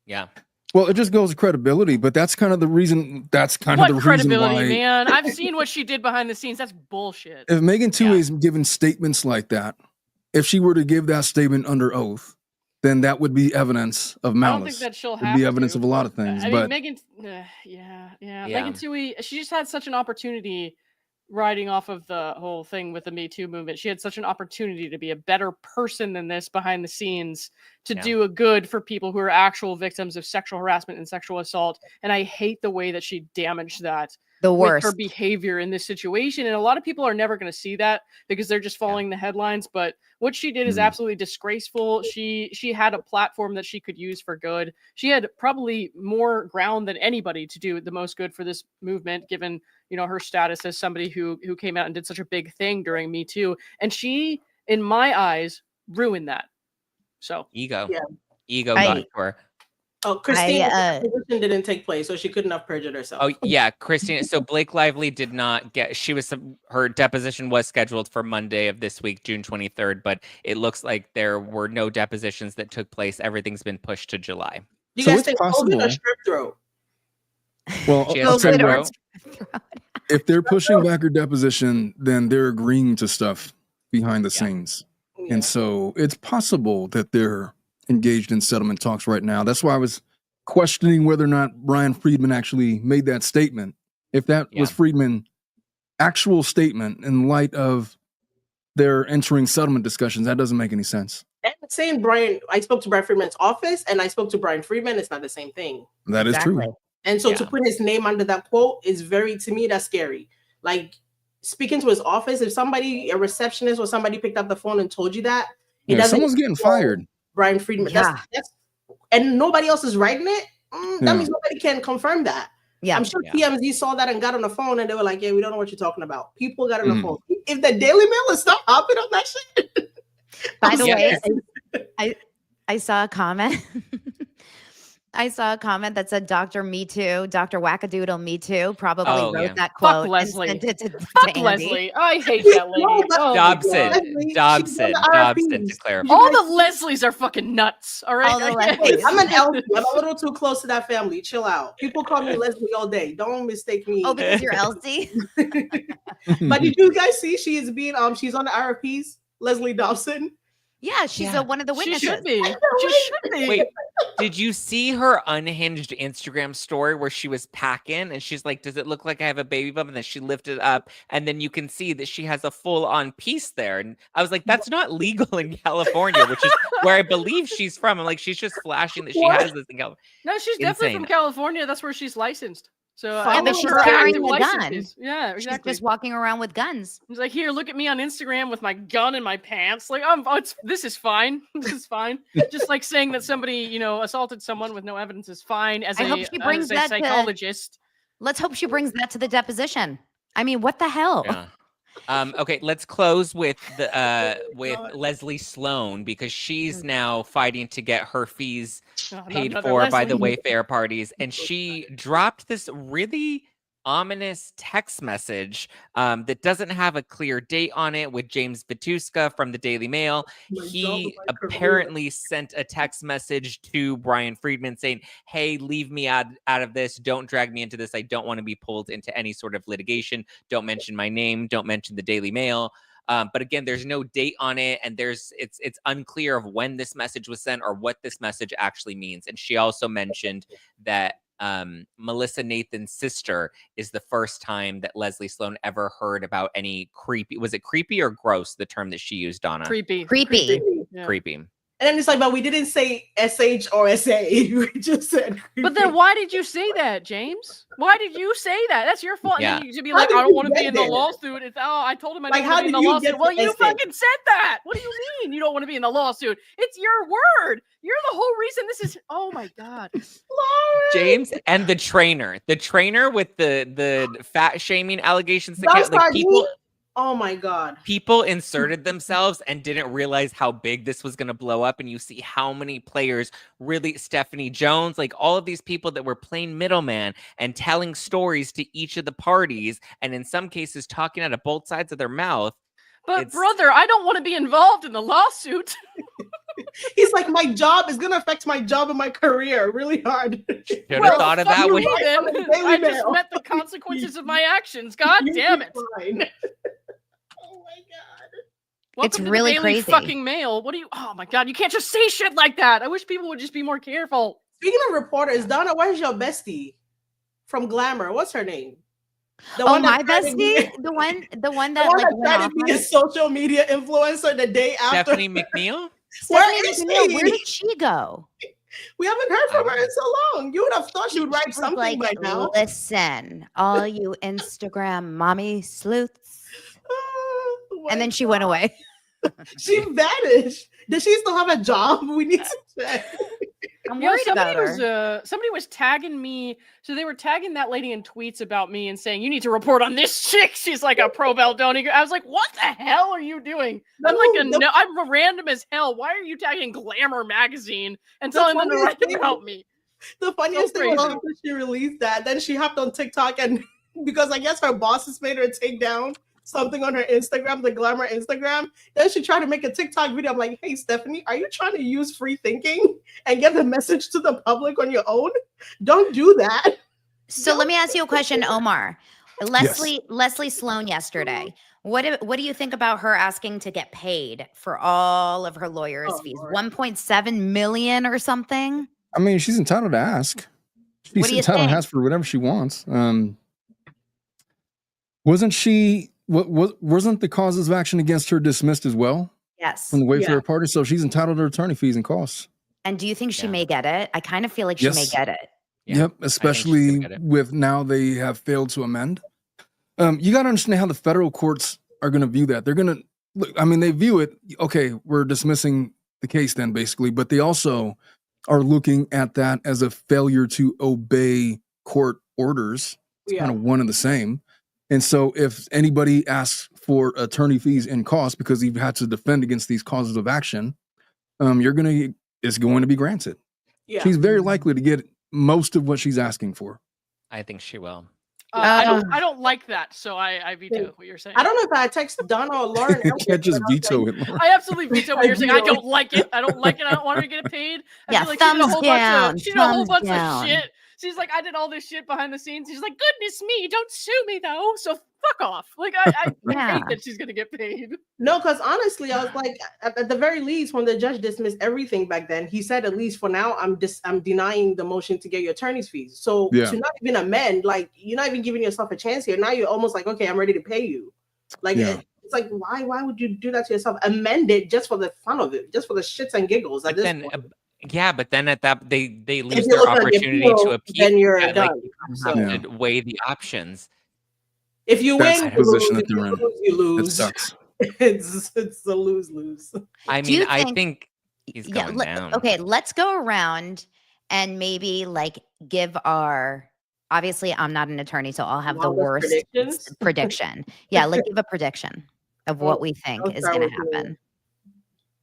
Yeah. Well, it just goes to credibility, but that's kind of the reason. That's kind What of the reason credibility, why. man? I've seen what she did behind the scenes. That's bullshit. If Megan Twohey's given statements like that, if she were to give that statement under oath, then that would be evidence of malice. I don't think that she'll have It'd be evidence of a lot of things. I but mean, Megan, Megan Twohey, she just had such an opportunity riding off of the whole thing with the Me Too movement. She had such an opportunity to be a better person than this behind the scenes, to do a good for people who are actual victims of sexual harassment and sexual assault. And I hate the way that she damaged that. The worst. With her behavior in this situation. And a lot of people are never going to see that because they're just following the headlines. But what she did is absolutely disgraceful. She had a platform that she could use for good. She had probably more ground than anybody to do the most good for this movement, given, you know, her status as somebody who came out and did such a big thing during Me Too. And she, in my eyes, ruined that. So ego got to her. Oh, Christine's deposition didn't take place, so she couldn't have perjured herself. Oh yeah, Christine. So Blake Lively did not get. Her deposition was scheduled for Monday of this week, June 23rd, but it looks like there were no depositions that took place. Everything's been pushed to July. You guys think COVID or strep throat? Well, I'll tell you what, if they're pushing back her deposition, then they're agreeing to stuff behind the scenes, and so it's possible that they're engaged in settlement talks right now. That's why I was questioning whether or not Brian Friedman actually made that statement. If that was Friedman's actual statement in light of their entering settlement discussions, that doesn't make any sense. And saying I spoke to Brian Friedman's office and I spoke to Brian Friedman, it's not the same thing. That is true. And so to put his name under that quote is to me, that's scary. Like, speaking to his office, if a receptionist or somebody picked up the phone and told you that, someone's getting fired. Brian Friedman, and nobody else is writing it. That means nobody can confirm that. Yeah, I'm sure TMZ saw that and got on the phone, and they were like, "Yeah, we don't know what you're talking about." People got on the phone. If the Daily Mail is not hopping on that shit. By the way, I saw a comment. I saw a comment that said Dr. Me Too, Dr. Wackadoodle Me Too probably wrote that quote. Fuck Leslie. And sent it to Fuck Leslie. I hate that lady. Dobson to clarify. All the Leslies are fucking nuts. All right. All the Leslies. I'm an Elsie. I'm a little too close to that family. Chill out. People call me Leslie all day. Don't mistake me. Oh, because you're Elsie. But did you guys see she is being she's on the RFPs? Leslie Dobson. Yeah, she's one of the witnesses. She should be. She should be. Wait, did you see her unhinged Instagram story where she was packing and she's like, "Does it look like I have a baby bump?" And then she lifted it up, and then you can see that she has a full-on piece there. And I was like, "That's not legal in California," which is where I believe she's from. I'm like, she's just flashing that she has this in California. No, she's definitely from California. That's where she's licensed. So and then she's carrying a gun. Yeah, exactly. She's just walking around with guns. He's like, "Here, look at me on Instagram with my gun in my pants." Like, this is fine. This is fine. Just like saying that somebody, assaulted someone with no evidence is fine. I hope she brings that psychologist. Let's hope she brings that to the deposition. I mean, what the hell? Yeah. Okay, let's close with Leslie Sloan, because she's now fighting to get her fees paid for by the Wayfarer parties, and she dropped this really ominous text message that doesn't have a clear date on it with James Vituska from the Daily Mail. He apparently sent a text message to Brian Friedman saying, "Hey, leave me out of this. Don't drag me into this. I don't want to be pulled into any sort of litigation. Don't mention my name. Don't mention the Daily Mail." But again, there's no date on it, and it's unclear of when this message was sent or what this message actually means. And she also mentioned that Melissa Nathan's sister is the first time that Leslie Sloan ever heard about any creepy. Was it creepy or gross? The term that she used, Donna. Creepy. Creepy. Yeah. Creepy. And then it's like, but we didn't say SH or SA. We just said. But then why did you say that, James? Why did you say that? That's your fault. Yeah. And then you should be How like, did I don't you want to be get in the there? lawsuit. It's I told him I Like, don't how want to be in did the you lawsuit. get Well, to you SA? fucking said that. What do you mean you don't want to be in the lawsuit? It's your word. You're the whole reason this is. Oh my god, James and the trainer with the fat shaming allegations. That's Like people. Oh my god. People inserted themselves and didn't realize how big this was going to blow up. And you see how many players really, Stephanie Jones, like all of these people that were playing middleman and telling stories to each of the parties. And in some cases, talking out of both sides of their mouth. but brother, I don't want to be involved in the lawsuit. He's like, my job is gonna affect my job and my career really hard. Should have thought of that Fuck when me, then. Daily I just Mail. met the consequences of my actions. God damn it. Fine. Oh my god. Welcome to really the Daily crazy. fucking Mail. What do you? Oh my god, you can't just say shit like that. I wish people would just be more careful. Speaking of reporters, Donna, where's your bestie from Glamour? What's her name? The Oh, one my that started being- bestie, the one that the one like that went off started on being a social media influencer the day after. Stephanie McNeil. Stephanie is McNeil, where she? did she go? We haven't heard from her in so long. You would have thought she would write She was something by now. Listen, all you Instagram mommy sleuths. Oh my And then she went away. She vanished. Does she still have a job? We need to check. I'm Yo, worried about her. somebody was tagging me. So they were tagging that lady in tweets about me and saying, you need to report on this chick. She's like a pro Baldoni girl. I was like, what the hell are you doing? I'm a random as hell. Why are you tagging Glamour magazine and telling them to write about me? The funniest thing was crazy. after she released that, then she hopped on TikTok and because I guess her bosses made her take down something on her Instagram, the Glamour Instagram. Then she tried to make a TikTok video. I'm like, hey, Stephanie, are you trying to use free thinking and get the message to the public on your own? Don't do that. So let me ask you a question, Omar. Leslie Sloan yesterday. What do you think about her asking to get paid for all of her lawyers' fees? Lord. 1.7 million or something? I mean, she's entitled to ask. What She's do you entitled think? to ask for whatever she wants. Wasn't she? Wasn't the causes of action against her dismissed as well Yes. from the Wayfarer party? So she's entitled to attorney fees and costs. And do you think she Yeah. may get it? I kind of feel like she may Yes. get it. Yeah, Yep, she's especially gonna get it. with now they have failed to amend. You got to understand how the federal courts are going to view that. They're going to look. I mean, they view it. Okay, we're dismissing the case then, basically, but they also are looking at that as a failure to obey court orders. It's kind of one and the same. And so, if anybody asks for attorney fees and costs because you've had to defend against these causes of action, it's going to be granted. Yeah. She's very likely to get most of what she's asking for. I think she will. I don't like that. So I veto what you're saying. I don't know if I text Donna or Lauren. You can't just veto it, Lauren. I absolutely veto what you're saying. I veto it. don't like it. I don't like it. I don't want her to get paid. I Yeah, feel like she did a thumbs whole down, bunch of, she did a whole thumbs bunch down. of shit. She's like, I did all this shit behind the scenes. She's like, goodness me, don't sue me though. So fuck off. Like I Yeah. hate that she's gonna get paid. No, because honestly, I was like, at the very least, when the judge dismissed everything back then, he said, at least for now, I'm denying the motion to get your attorney's fees. So Yeah. to not even amend, like you're not even giving yourself a chance here. Now you're almost like, okay, I'm ready to pay you. Like Yeah. it's like, why would you do that to yourself? Amend it just for the fun of it, just for the shits and giggles. At But this then, point. yeah, but then at that they If lose you're their looking at the opportunity appeal, to appeal. then you're Like, done. So Yeah. to weigh the options. if you That's win, the you position lose. that they're in. If you lose, you It lose. sucks. It's a lose-lose. I Do you mean, I think- think he's going down. Okay, let's go around and maybe like give our. Obviously, I'm not an attorney, so I'll have the Wildest worst predictions? prediction. Yeah, like give a prediction of what we think I'll is start going to with you. happen.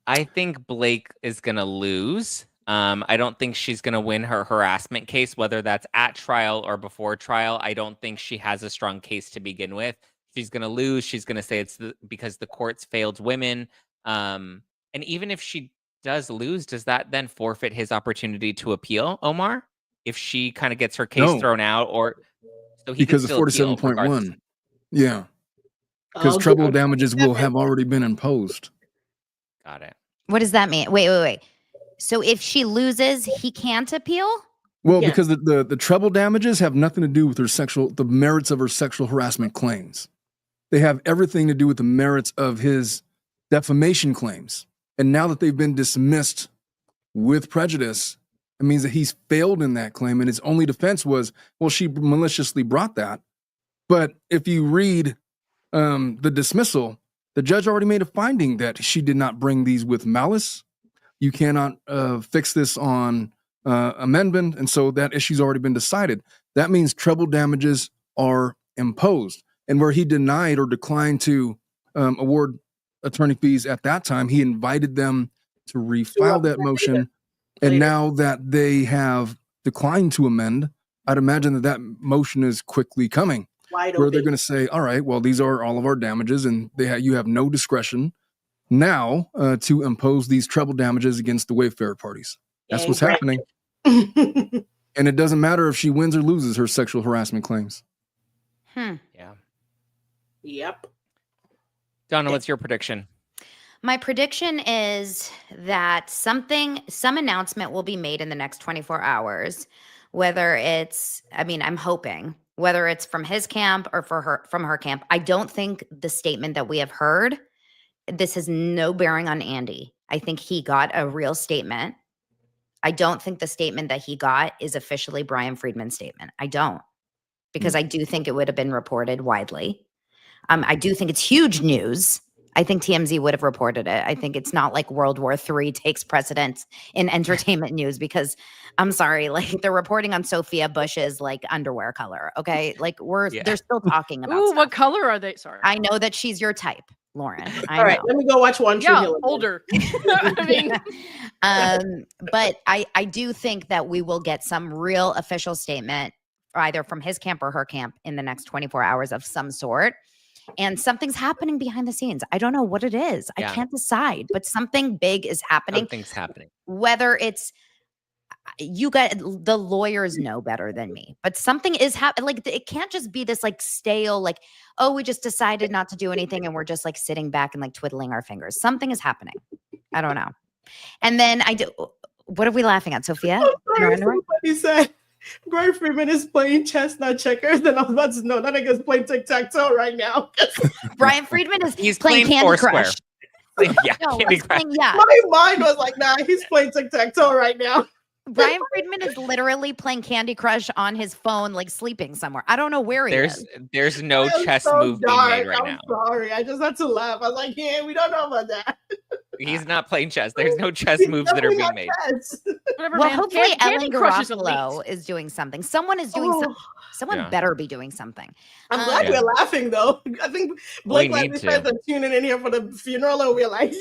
I think Blake is going to lose. I don't think she's going to win her harassment case, whether that's at trial or before trial. I don't think she has a strong case to begin with. She's going to lose. She's going to say it's because the courts failed women. And even if she does lose, does that then forfeit his opportunity to appeal, Omar? If she kind of gets her case No. thrown out, or so he Because can of still appeal regardless. 47.1. Yeah. Because I'll treble go- damages will have already been imposed. Got it. What does that mean? Wait. So if she loses, he can't appeal? Well, Yeah. because the treble damages have nothing to do with the merits of her sexual harassment claims. They have everything to do with the merits of his defamation claims. And now that they've been dismissed with prejudice, it means that he's failed in that claim. And his only defense was, well, she maliciously brought that. But if you read the dismissal, the judge already made a finding that she did not bring these with malice. You cannot fix this on amendment. And so that issue's already been decided. That means treble damages are imposed. And where he denied or declined to award attorney fees at that time, he invited them to refile that motion. And now that they have declined to amend, I'd imagine that that motion is quickly coming. Where they're going to say, all right, well, these are all of our damages, and you have no discretion now to impose these treble damages against the Wayfarer parties. That's what's happening. And it doesn't matter if she wins or loses her sexual harassment claims. Yeah. Yep. Donna, what's your prediction? My prediction is that some announcement will be made in the next 24 hours, whether it's, I'm hoping, whether it's from his camp or from her camp. I don't think the statement that we have heard, this has no bearing on Andy. I think he got a real statement. I don't think the statement that he got is officially Brian Friedman's statement. I don't, because I do think it would have been reported widely. I do think it's huge news. I think TMZ would have reported it. I think it's not like World War III takes precedence in entertainment news, because I'm sorry, like they're reporting on Sophia Bush's like underwear color. Okay. Like they're still talking about Ooh, stuff. what color are they? Sorry. I know that she's your type, Lauren. All right, let me go watch One Tree Hill. Older. I mean, but I do think that we will get some real official statement either from his camp or her camp in the next 24 hours of some sort. And something's happening behind the scenes. I don't know what it is. I can't decide, but something big is happening. Something's happening. Whether it's, the lawyers know better than me, but something is happening. Like, it can't just be this like stale, like, oh, we just decided not to do anything and we're just like sitting back and like twiddling our fingers. Something is happening. I don't know. And then what are we laughing at, Sophia? Somebody said Brian Friedman is playing chess, not checkers. Then I was about to know that nigga's playing tic-tac-toe right now. Brian Friedman is he's playing Candy Crush. Yeah, No, Candy Crush. My mind was like, nah, he's playing tic-tac-toe right now. Brian Friedman is literally playing Candy Crush on his phone, like sleeping somewhere. I don't know where he is. There's no chess move being made right now. Sorry, I just had to laugh. I was like, yeah, we don't know about that. He's not playing chess. There's no chess moves that are being made. whatever, Well, man. hopefully Ellen Candy Crush is Garofalo elite. is doing something. Someone is doing something. Someone better be doing something. I'm glad we're laughing though. I think Blake Lively fans are tuning in here for the funeral, and we're like,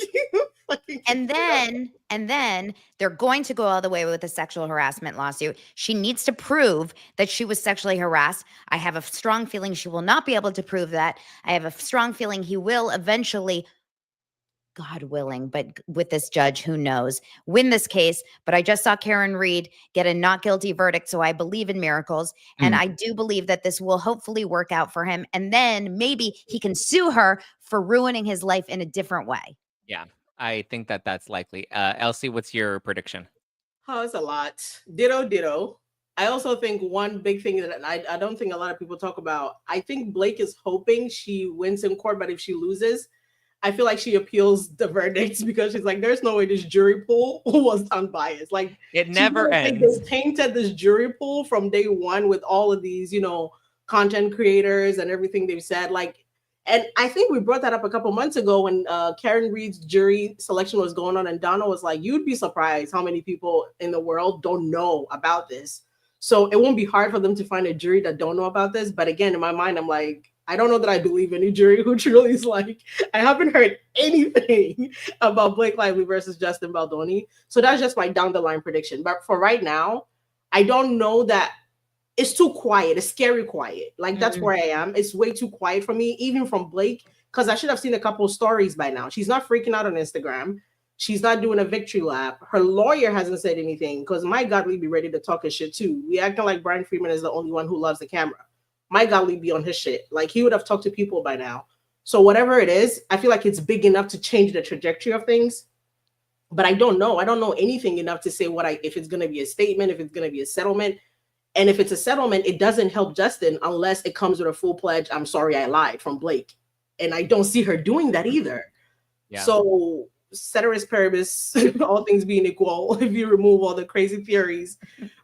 and then they're going to go all the way with the sexual harassment lawsuit. She needs to prove that she was sexually harassed. I have a strong feeling she will not be able to prove that. I have a strong feeling he will eventually, God willing, but with this judge, who knows, win this case. But I just saw Karen Reed get a not guilty verdict, so I believe in miracles. And I do believe that this will hopefully work out for him. And then maybe he can sue her for ruining his life in a different way. Yeah, I think that's likely. Elsie, what's your prediction? oh, it's a lot. Ditto. I also think one big thing that I don't think a lot of people talk about, I think Blake is hoping she wins in court, but if she loses, I feel like she appeals the verdicts because she's like, there's no way this jury pool was unbiased. Like, it never ends. They tainted this jury pool from day one with all of these, content creators and everything they've said. Like, and I think we brought that up a couple months ago when Karen Reed's jury selection was going on, and Donna was like, you'd be surprised how many people in the world don't know about this. So it won't be hard for them to find a jury that don't know about this. But again, in my mind, I'm like, I don't know that I believe any jury who truly is like, I haven't heard anything about Blake Lively versus Justin Baldoni. So that's just my down the line prediction. But for right now, I don't know that it's too quiet. It's scary quiet. Like, that's where I am. It's way too quiet for me, even from Blake, because I should have seen a couple of stories by now. She's not freaking out on Instagram. She's not doing a victory lap. Her lawyer hasn't said anything because my God, we'd be ready to talk his shit too. We acting like Brian Friedman is the only one who loves the camera. My God, we'd be on his shit. Like, he would have talked to people by now. So whatever it is, I feel like it's big enough to change the trajectory of things. But I don't know. I don't know anything enough to say if it's going to be a statement, if it's going to be a settlement. And if it's a settlement, it doesn't help Justin unless it comes with a full pledge, I'm sorry I lied, from Blake. And I don't see her doing that either. Yeah. So ceteris paribus, all things being equal, if you remove all the crazy theories,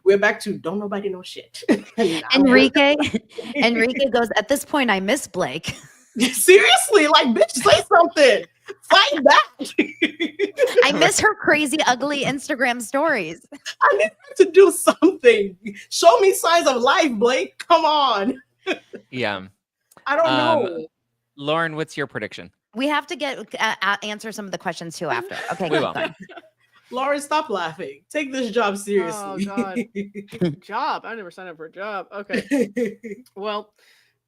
we're back to don't nobody know shit. Enrique goes, at this point, I miss Blake. Seriously, like, bitch, say something. Fight back. I miss her crazy, ugly Instagram stories. I need her to do something. Show me signs of life, Blake. Come on. Yeah. I don't know. Lauren, what's your prediction? We have to get answer some of the questions too after. Okay, We keep will. going. Lauren, stop laughing. Take this job seriously. Oh, God. Job. I never signed up for a job. Okay. Well,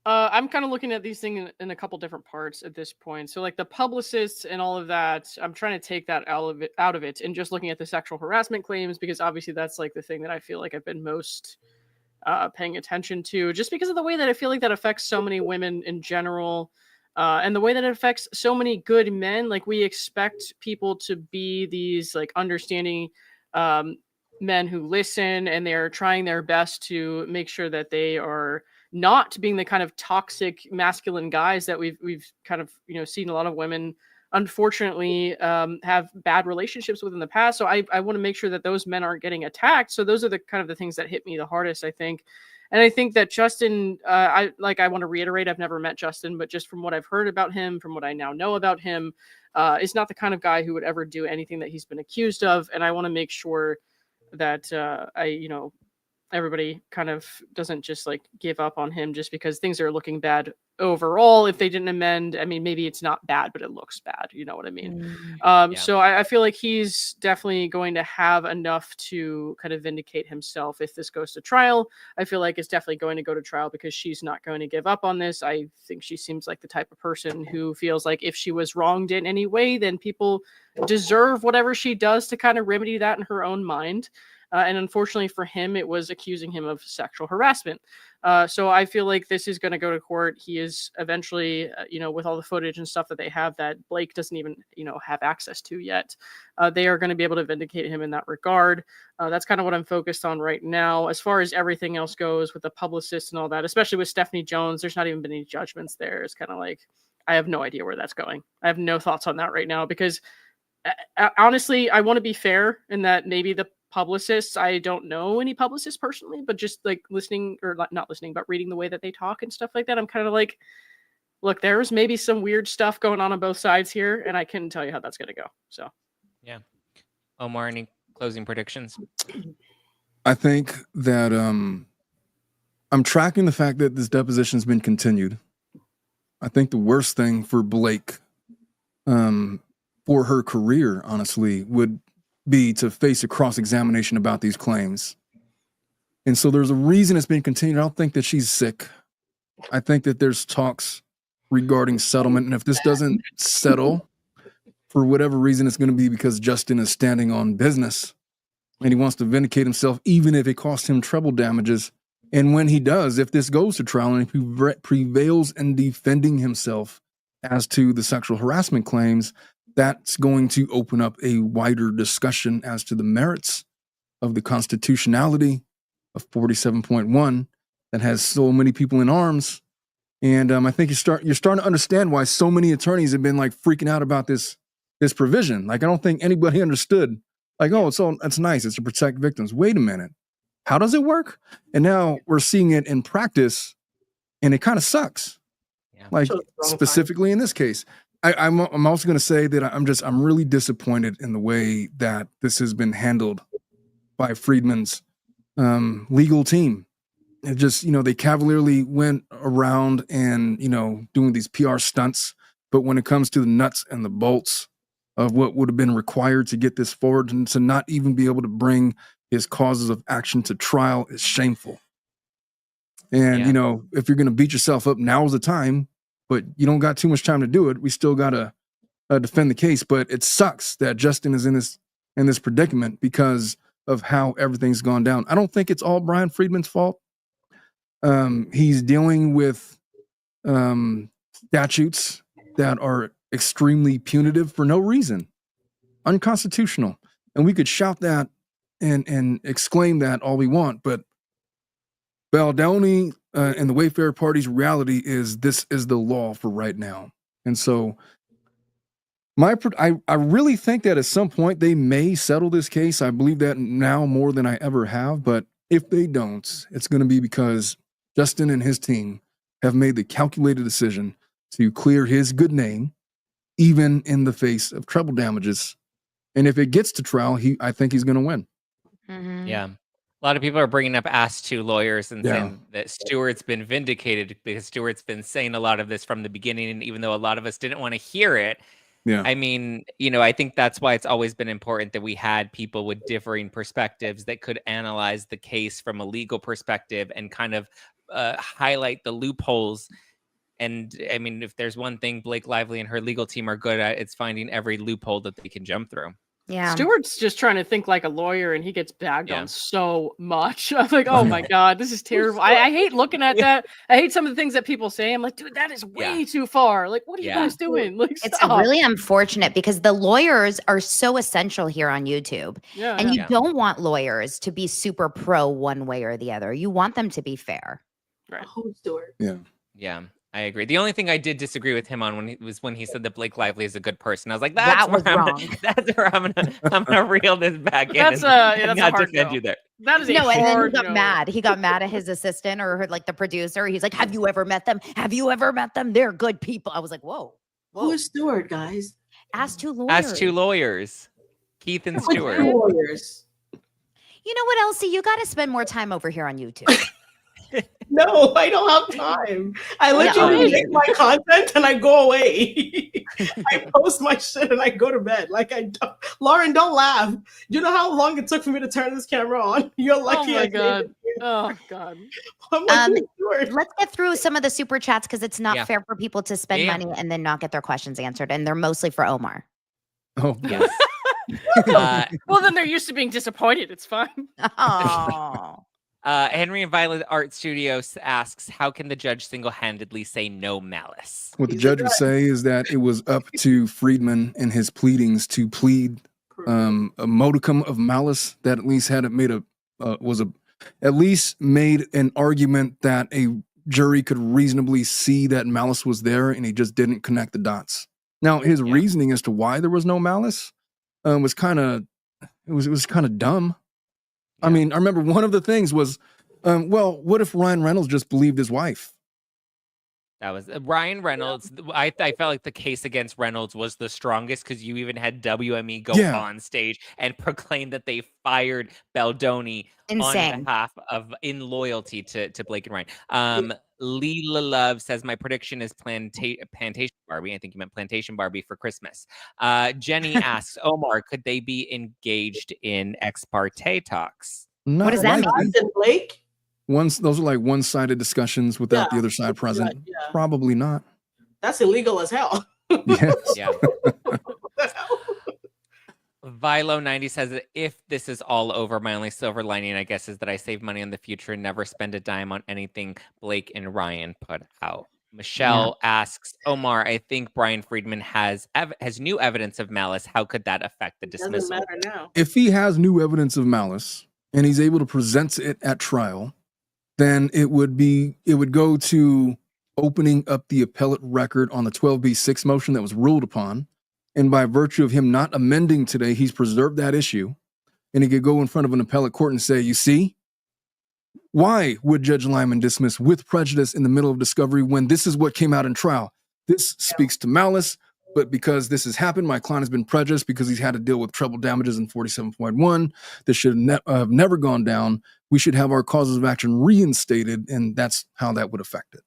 I'm kind of looking at these things in a couple different parts at this point. So like the publicists and all of that, I'm trying to take that out of it and just looking at the sexual harassment claims, because obviously that's like the thing that I feel like I've been most paying attention to, just because of the way that I feel like that affects so many women in general. And the way that it affects so many good men. Like, we expect people to be these like understanding men who listen, and they're trying their best to make sure that they are not being the kind of toxic masculine guys that we've kind of, you know, seen a lot of women unfortunately have bad relationships with in the past. So I want to make sure that those men aren't getting attacked. So those are the kind of the things that hit me the hardest, I think. And I think that Justin, I want to reiterate, I've never met Justin, but just from what I've heard about him, from what I now know about him, is not the kind of guy who would ever do anything that he's been accused of. And I want to make sure that everybody kind of doesn't just like give up on him just because things are looking bad overall. If they didn't amend, I mean, maybe it's not bad, but it looks bad. You know what I mean? So I feel like he's definitely going to have enough to kind of vindicate himself if this goes to trial. I feel like it's definitely going to go to trial because she's not going to give up on this. I think she seems like the type of person who feels like if she was wronged in any way, then people deserve whatever she does to kind of remedy that in her own mind. And unfortunately for him, it was accusing him of sexual harassment. So I feel like this is going to go to court. He is eventually, with all the footage and stuff that they have that Blake doesn't even, have access to yet, they are going to be able to vindicate him in that regard. That's kind of what I'm focused on right now. As far as everything else goes with the publicist and all that, especially with Stephanie Jones, there's not even been any judgments there. It's kind of like, I have no idea where that's going. I have no thoughts on that right now because honestly, I want to be fair in that maybe the publicists, I don't know any publicists personally, but just like listening, or not listening, but reading the way that they talk and stuff like that, I'm kind of like, look, there's maybe some weird stuff going on both sides here, and I couldn't tell you how that's going to go. So, yeah. Omar, any closing predictions? I think that I'm tracking the fact that this deposition's been continued. I think the worst thing for Blake, for her career, honestly, would be to face a cross-examination about these claims. And so there's a reason it's been continued. I don't think that she's sick. I think that there's talks regarding settlement. And if this doesn't settle, for whatever reason, it's going to be because Justin is standing on business and he wants to vindicate himself, even if it costs him treble damages. And when he does, if this goes to trial and he prevails in defending himself as to the sexual harassment claims, that's going to open up a wider discussion as to the merits of the constitutionality of 47.1 that has so many people in arms. And I think you're starting to understand why so many attorneys have been like freaking out about this provision. Like, I don't think anybody understood. Like, oh, it's nice. It's to protect victims. Wait a minute. How does it work? And now we're seeing it in practice, and it kind of sucks. Yeah. Like, specifically in this case. I'm also going to say that I'm really disappointed in the way that this has been handled by Friedman's legal team. It just, they cavalierly went around and, doing these PR stunts. But when it comes to the nuts and the bolts of what would have been required to get this forward and to not even be able to bring his causes of action to trial is shameful. And, if you're going to beat yourself up, now's the time. But you don't got too much time to do it. We still got to defend the case. But it sucks that Justin is in this predicament because of how everything's gone down. I don't think it's all Brian Friedman's fault. He's dealing with statutes that are extremely punitive for no reason, unconstitutional. And we could shout that and exclaim that all we want, but Baldoni and the Wayfarer Party's reality is this is the law for right now. And so I really think that at some point they may settle this case. I believe that now more than I ever have. But if they don't, it's going to be because Justin and his team have made the calculated decision to clear his good name, even in the face of treble damages. And if it gets to trial, I think he's going to win. Mhm. Yeah. A lot of people are bringing up Ask Two lawyers and Yeah. saying that Stewart's been vindicated because Stewart's been saying a lot of this from the beginning. And even though a lot of us didn't want to hear it, Yeah. I mean, you know, I think that's why it's always been important that we had people with differing perspectives that could analyze the case from a legal perspective and kind of highlight the loopholes. And I mean, if there's one thing Blake Lively and her legal team are good at, it's finding every loophole that they can jump through. Yeah. Stewart's just trying to think like a lawyer, and he gets bagged Yeah. on so much. I'm like, oh my god, this is terrible. I hate looking at that. I hate some of the things that people say. I'm like, dude, that is way too far. Like, what are you Yeah. guys doing? Like, It's stop. really unfortunate because the lawyers are so essential here on YouTube. Yeah, And yeah. you don't want lawyers to be super pro one way or the other. You want them to be fair. Right. Who's Stewart? Yeah, I agree. The only thing I did disagree with him on when he said that Blake Lively is a good person. I was like, that's That was where wrong. That's where I'm gonna reel this back in. That's and a not hard defend no. you there. That is a No, and then he hard got no. mad. He got mad at his assistant or like the producer. He's like, have you ever met them? Have you ever met them? They're good people. I was like, whoa. Who is Stewart, guys? Ask two lawyers. Ask Two lawyers, Keith and Who's Stewart. two lawyers? You know what, Elsie? You got to spend more time over here on YouTube. No, I don't have time. I literally make my content and I go away. I post my shit and I go to bed. Like Lauren, don't laugh. Do you know how long it took for me to turn this camera on? You're lucky. Oh my I god. Oh god. I'm like, who's Stewart? Let's get through some of the super chats because it's not Yeah. fair for people to spend Yeah. money and then not get their questions answered. And they're mostly for Omar. Oh, Yes. Well, then they're used to being disappointed. It's fine. Oh. Henry and Violet Art Studios asks, how can the judge single-handedly say no malice? what the judge would say is that it was up to Friedman and his pleadings to plead a modicum of malice that at least had made at least made an argument that a jury could reasonably see that malice was there, and he just didn't connect the dots. Now, his reasoning as to why there was no malice was kind of dumb. I mean, I remember one of the things was, well, what if Ryan Reynolds just believed his wife? That was Ryan Reynolds. I felt like the case against Reynolds was the strongest because you even had WME go on stage and proclaim that they fired Baldoni Insane. on behalf of in loyalty to Blake and Ryan. Leela Love says my prediction is Plantation Barbie. I think you meant Plantation Barbie for Christmas. Jenny asks, Omar, could they be engaged in ex parte talks? Not What does that likely. mean? Jonathan Blake? Those are like one-sided discsions without the other side present. Yeah. Probably not. That's illegal as hell. Yes. Yeah. Vilo90 says that if this is all over, my only silver lining, I guess, is that I save money in the future and never spend a dime on anything Blake and Ryan put out. Michelle asks, Omar, I think Brian Friedman has new evidence of malice. How could that affect the Doesn't dismissal? matter now. If he has new evidence of malice and he's able to present it at trial, then it would go to opening up the appellate record on the 12B6 motion that was ruled upon. And by virtue of him not amending today, he's preserved that issue. And he could go in front of an appellate court and say, you see, why would Judge Liman dismiss with prejudice in the middle of discovery when this is what came out in trial? This speaks to malice, but because this has happened, my client has been prejudiced because he's had to deal with treble damages in 47.1. This should have never gone down. We should have our causes of action reinstated, and that's how that would affect it.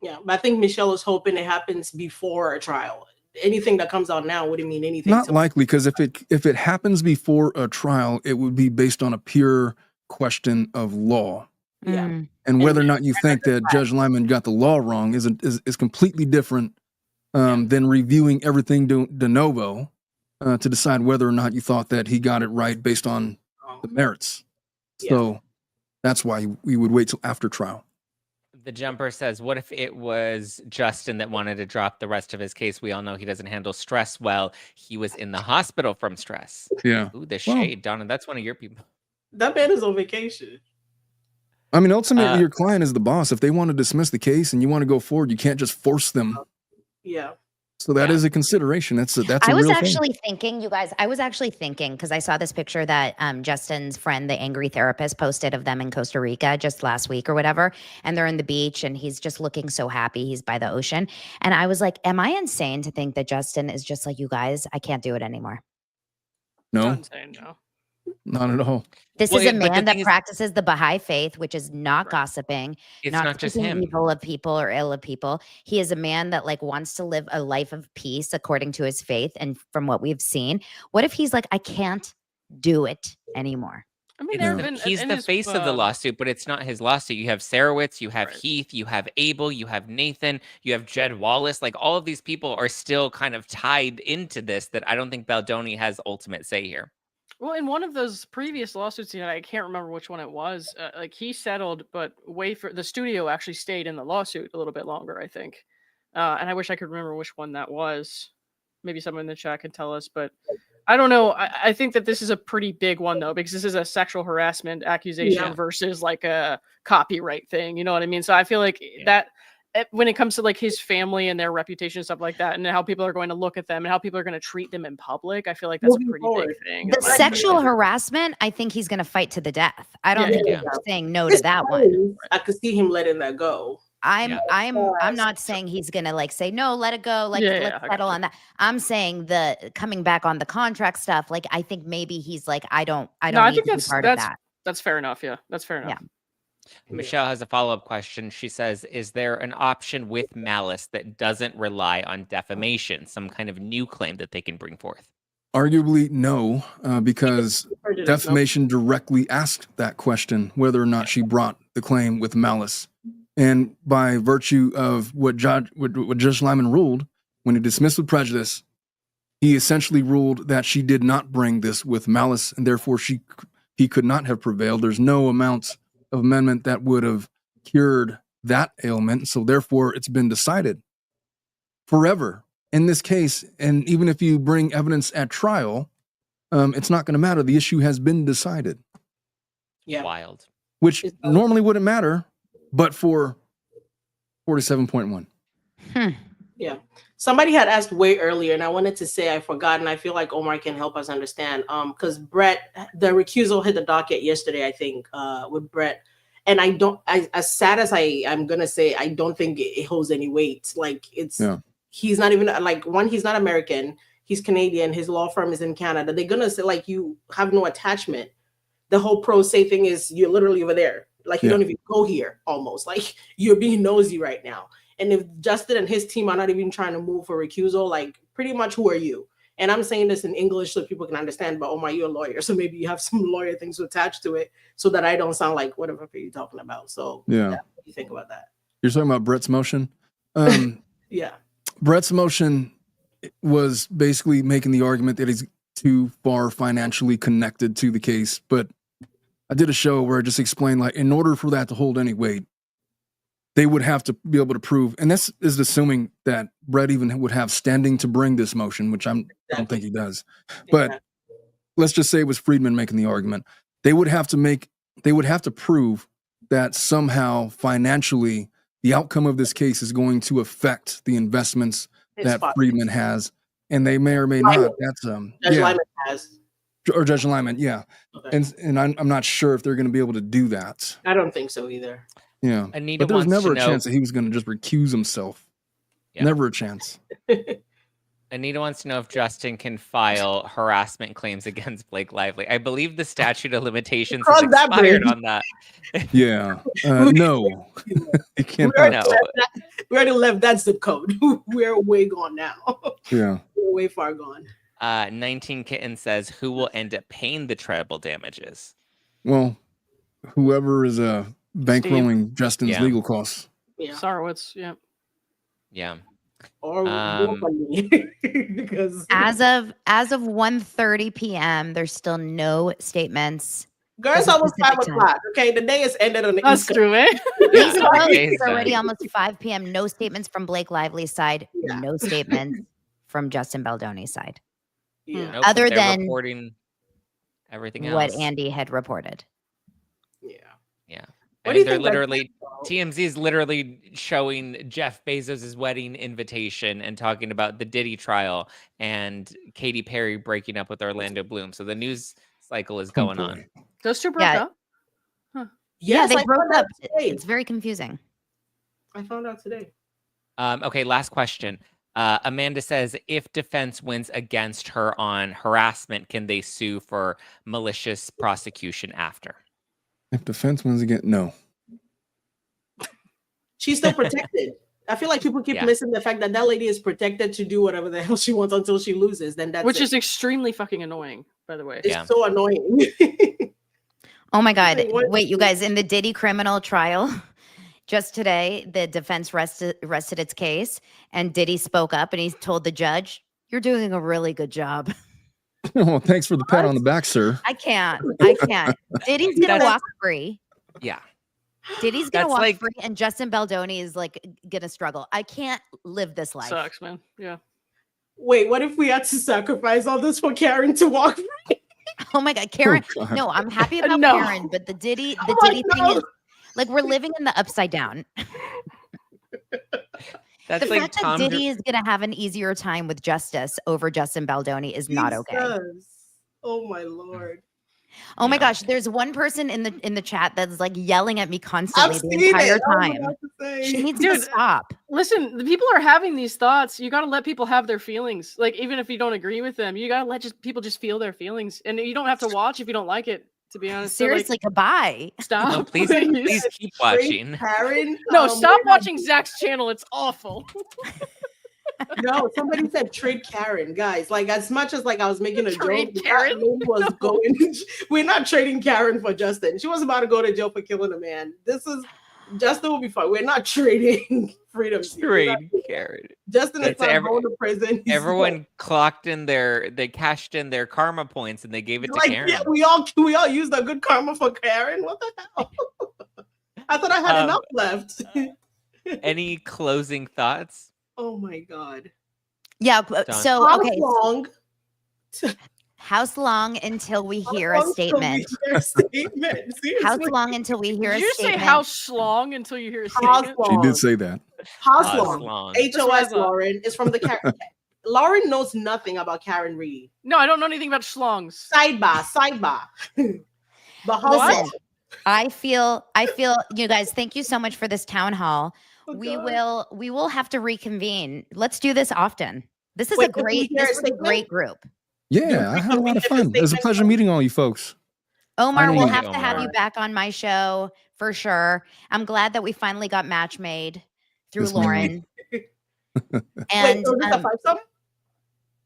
Yeah, but I think Michelle is hoping it happens before a trial. Anything that comes out now wouldn't mean anything. Not likely, because if it happens before a trial, it would be based on a pure question of law. Yeah. Mm. And whether or not you think that Judge Liman got the law wrong is completely different than reviewing everything de novo to decide whether or not you thought that he got it right based on the merits. So that's why we would wait till after trial. The jumper says, what if it was Justin that wanted to drop the rest of his case? We all know he doesn't handle stress well. He was in the hospital from stress. Yeah. Ooh, the shade, Donna. That's one of your people. That man is on vacation. I mean, ultimately, your client is the boss. If they want to dismiss the case and you want to go forward, you can't just force them. Yeah. So that Yeah. is a consideration. That's a I was real thing. actually thinking, you guys, because I saw this picture that Justin's friend, the angry therapist, posted of them in Costa Rica just last week or whatever. And they're in the beach and he's just looking so happy. He's by the ocean. And I was like, am I insane to think that Justin is just like, you guys, I can't do it anymore? No, Not insane, no. not at all. This Well, is a but the man that thing is- practices the Baha'i faith, which is not Right. gossiping, It's not not just speaking him. evil of people or ill of people. He is a man that like wants to live a life of peace according to his faith. And from what we've seen, what if he's like, I can't do it anymore? I mean, It's there have the- been he's in the his, face of the lawsuit, but it's not his lawsuit. You have Sarowitz, you have Right. Heath, you have Abel, you have Nathan, you have Jed Wallace. Like all of these people are still kind of tied into this that I don't think Baldoni has ultimate say here. Well, in one of those previous lawsuits he had, I can't remember which one it was. Like he settled, but the studio actually stayed in the lawsuit a little bit longer, I think. And I wish I could remember which one that was. Maybe someone in the chat can tell us, but I don't know. I think that this is a pretty big one though, because this is a sexual harassment accusation Yeah. versus like a copyright thing. You know what I mean? So I feel like that when it comes to like his family and their reputation and stuff like that, and how people are going to look at them and how people are going to treat them in public, I feel like that's Moving a pretty forward. big thing. The in my sexual opinion. harassment, I think he's going to fight to the death. I don't Yeah, think yeah. he's saying no to His that one. friends, I could see him letting that go. I'm Yeah. not saying he's gonna like say no, let it go, like Yeah, let's I settle gotcha. on that. I'm saying the coming back on the contract stuff. Like I think maybe he's like I don't I need think to be part of that. that's fair enough. Yeah, that's fair enough. Michelle has a follow-up question. She says, is there an option with malice that doesn't rely on defamation, some kind of new claim that they can bring forth? Arguably, no, because Prejudice, no. defamation directly asked that question, whether or not she brought the claim with malice. And by virtue of what Judge Liman ruled, when he dismissed with prejudice, he essentially ruled that she did not bring this with malice, and therefore he could not have prevailed. There's no amount of amendment that would have cured that ailment, so therefore it's been decided forever in this case. And even if you bring evidence at trial, it's not going to matter. The issue has been decided, Yeah. Wild. which It's not- normally wouldn't matter, but for 47.1. Yeah. Somebody had asked way earlier, and I wanted to say I forgot, and I feel like Omar can help us understand. Because Brett, the recusal hit the docket yesterday, I think, with Brett. And as sad as I'm gonna say, I don't think it holds any weight. Like he's not even like he's not American, he's Canadian, his law firm is in Canada. They're gonna say like you have no attachment. The whole pro se thing is you're literally over there. Like you don't even go here almost. Like you're being nosy right now. And if Justin and his team are not even trying to move for recusal, like pretty much who are you? And I'm saying this in English so people can understand, but Omar, you're a lawyer. So maybe you have some lawyer things attached to it so that I don't sound like whatever you're talking about. So Yeah. what do you think about that? You're talking about Brett's motion? Yeah. Brett's motion was basically making the argument that he's too far financially connected to the case. But I did a show where I just explained, like, in order for that to hold any weight, they would have to be able to prove, and this is assuming that Brett even would have standing to bring this motion, which I don't think he does. But let's just say it was Friedman making the argument. They would have to prove that somehow financially the outcome of this case is going to affect the investments that Friedman has, and they may or may not. That's Judge Liman has. Or Judge Liman, yeah. Okay. And I'm not sure if they're going to be able to do that. I don't think so either. Yeah. Anita But there was wants never to a know- chance that he was going to just recuse himself. Yeah. Never a chance. Anita wants to know if Justin can file harassment claims against Blake Lively. I believe the statute of limitations has Cross that expired bridge. on that. Yeah. No. You can't. No. We already left that zip code. We're way gone now. Yeah. We're way far gone. 19 Kitten says, who will end up paying the treble damages? Well, whoever is bankrolling Justin's Yeah. legal costs. Yeah. Sarowitz, yeah. Yeah. Or Um, because As of 1:30 p.m., there's still no statements. girls It's a almost 5 specific time. o'clock. Okay, the day is ended on the That's East Coast. true, eh? East Yeah. Coast, Okay, it's already so- almost 5 p.m. No statements from Blake Lively's side. Yeah. No statements from Justin Baldoni's side. Yeah. Nope, Other they're than reporting everything else. What Andy had reported. Yeah. Yeah. What I do you mean, they're think? literally TMZ is literally showing Jeff Bezos' wedding invitation and talking about the Diddy trial and Katy Perry breaking up with Orlando Bloom. So the news cycle is going on. Those two broke up? Yeah, Yes, they I broke found up. out today. It's very confusing. I found out today. Okay, last question. Amanda says, if defense wins against her on harassment, can they sue for malicious prosecution after? If defense wins again, no. She's still protected. I feel like people keep missing the fact that that lady is protected to do whatever the hell she wants until she loses. Then that's Which is extremely fucking annoying, by the way. It's so annoying. Oh my God. Wait, you guys, in the Diddy criminal trial, just today, the defense rested its case and Diddy spoke up and he told the judge, "You're doing a really good job." Oh, thanks for the pat on the back, sir. I can't. Diddy's going to walk free. Yeah. Diddy's going to walk free and Justin Baldoni is like going to struggle. I can't live this life. Sucks, man. Yeah. Wait, what if we had to sacrifice all this for Karen to walk free? Oh my God, Karen. Oh, God. No, I'm happy about No. Karen, but the Diddy thing is like we're living in the upside down. That's The like fact that Tom Diddy is going to have an easier time with justice over Justin Baldoni is not okay. Jesus. Oh my Lord. Oh my gosh, there's one person in the chat that's like yelling at me constantly I've the seen entire it. I was time. about to say. She needs Dude, to stop. Listen, the people are having these thoughts. You got to let people have their feelings. Like, even if you don't agree with them, you got to let people just feel their feelings. And you don't have to watch if you don't like it, to be honest. So, Seriously, goodbye. stop. No, please keep watching. Karen, No, stop watching Zach's channel. It's awful. No, somebody said trade Karen, guys. Like, as much as like I was making a Trade joke, Karen? that lady was going. We're not trading Karen for Justin. She was about to go to jail for killing a man. Justin will be fine. We're not trading freedom. Trade Karen. Justin is That's not going to prison. He's Everyone they cashed in their karma points and they gave it to like, Karen. yeah, we all used the good karma for Karen. What the hell? I thought I had enough left. Any closing thoughts? Oh my God. Yeah, Done. so How okay. long? House long until we hear How a long till statement. we hear a statement? How Seriously. long until we hear Did a you say statement? house long until you hear a House statement? long. She did say that. House House long. long. That's what I HOS thought. Lauren is from the Karen. Lauren knows nothing about Karen Reed. No, I don't know anything about schlongs. Sidebar. But how Listen, long? I feel you guys, thank you so much for this town hall. Oh, we God. will have to reconvene. Let's do this often. This is Wait, a can we great hear a this is a statement? great group. Yeah, I had a lot of fun. It was a pleasure meeting all you folks. Omar, Finally. we'll have to have Omar. you back on my show for sure. I'm glad that we finally got match made through Yes, ma'am. Lauren. Wait, And so this a five-sum?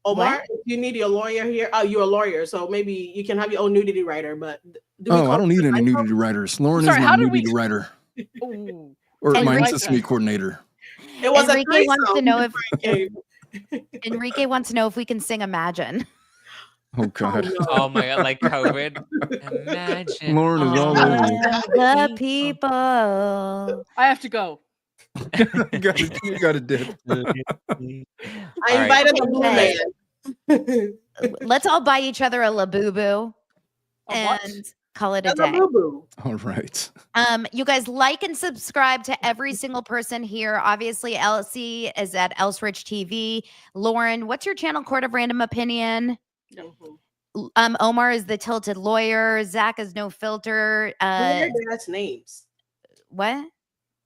Omar, what? if you need your lawyer here, you're a lawyer, so maybe you can have your own nudity writer. But do we Oh, call I don't need it any a nudity writers. Lauren Sorry, is how my did we- nudity writer Ooh. or And my like Sesame that. coordinator. It was Enrique a wants to know if if Enrique wants to know if we can sing Imagine. Oh God, no. Oh my God, like COVID. Imagine. Lauren is all all over you. The people. I have to go. you got it, did. I invited the blue Hey. man. Let's all buy each other a Labubu A what? and call it a That's a day. boo-boo. All right. You guys like and subscribe to every single person here. Obviously, Elsie is at Elsrich TV. Lauren, what's your channel? Court of Random Opinion. Omar is the Tilted Lawyer. Zach is No Filter. Weird ass names. What?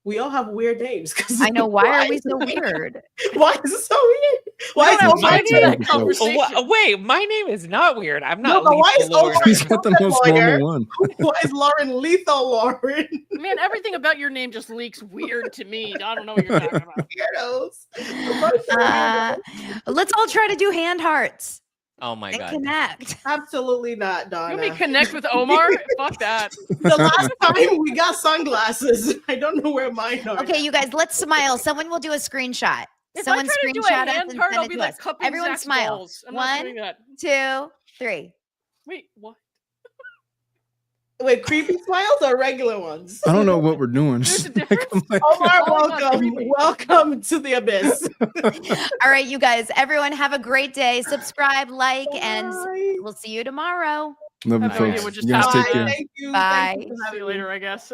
We all have weird names. I know. Why are we so weird? Why is it so weird? Why We is don't have Omar time for that Oh, conversation. Wait, my name is not weird. I'm No, not but why is Lethal Lord. Omar- He's got the most Lawyer. normal one. Why is Lauren lethal, Lauren? Man, everything about your name just leaks weird to me. I don't know what you're talking about. Weirdos. Let's all try to do hand hearts Oh my and God. connect. Absolutely not, You Donna. want me to connect with Omar? Fuck that. The last time we got sunglasses. I don't know where mine are. Okay, you guys, let's smile. Someone will do a screenshot. If Someone I try to do a screenshot us hand and heart, send I'll it be to like us. cupping Everyone Zach's smile. balls. I'm not doing 1, that. 2, 3. Wait, what? Wait, creepy smiles or regular ones? I don't know what we're doing. There's a difference. Omar, Oh my God, welcome. creepy. Welcome to the abyss. All right, you guys, everyone have a great day. Subscribe, like, and Bye. we'll see you tomorrow. Love you, I have no idea folks. what just You guys happened. take care. Thank you. Bye. Thank you for See having you me. later, I guess.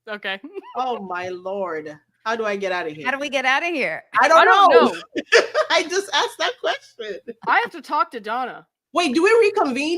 Okay. Oh my Lord. How do I get out of here? How do we get out of here? I don't know. know. I just asked that question. I have to talk to Donna. Wait, do we reconvene?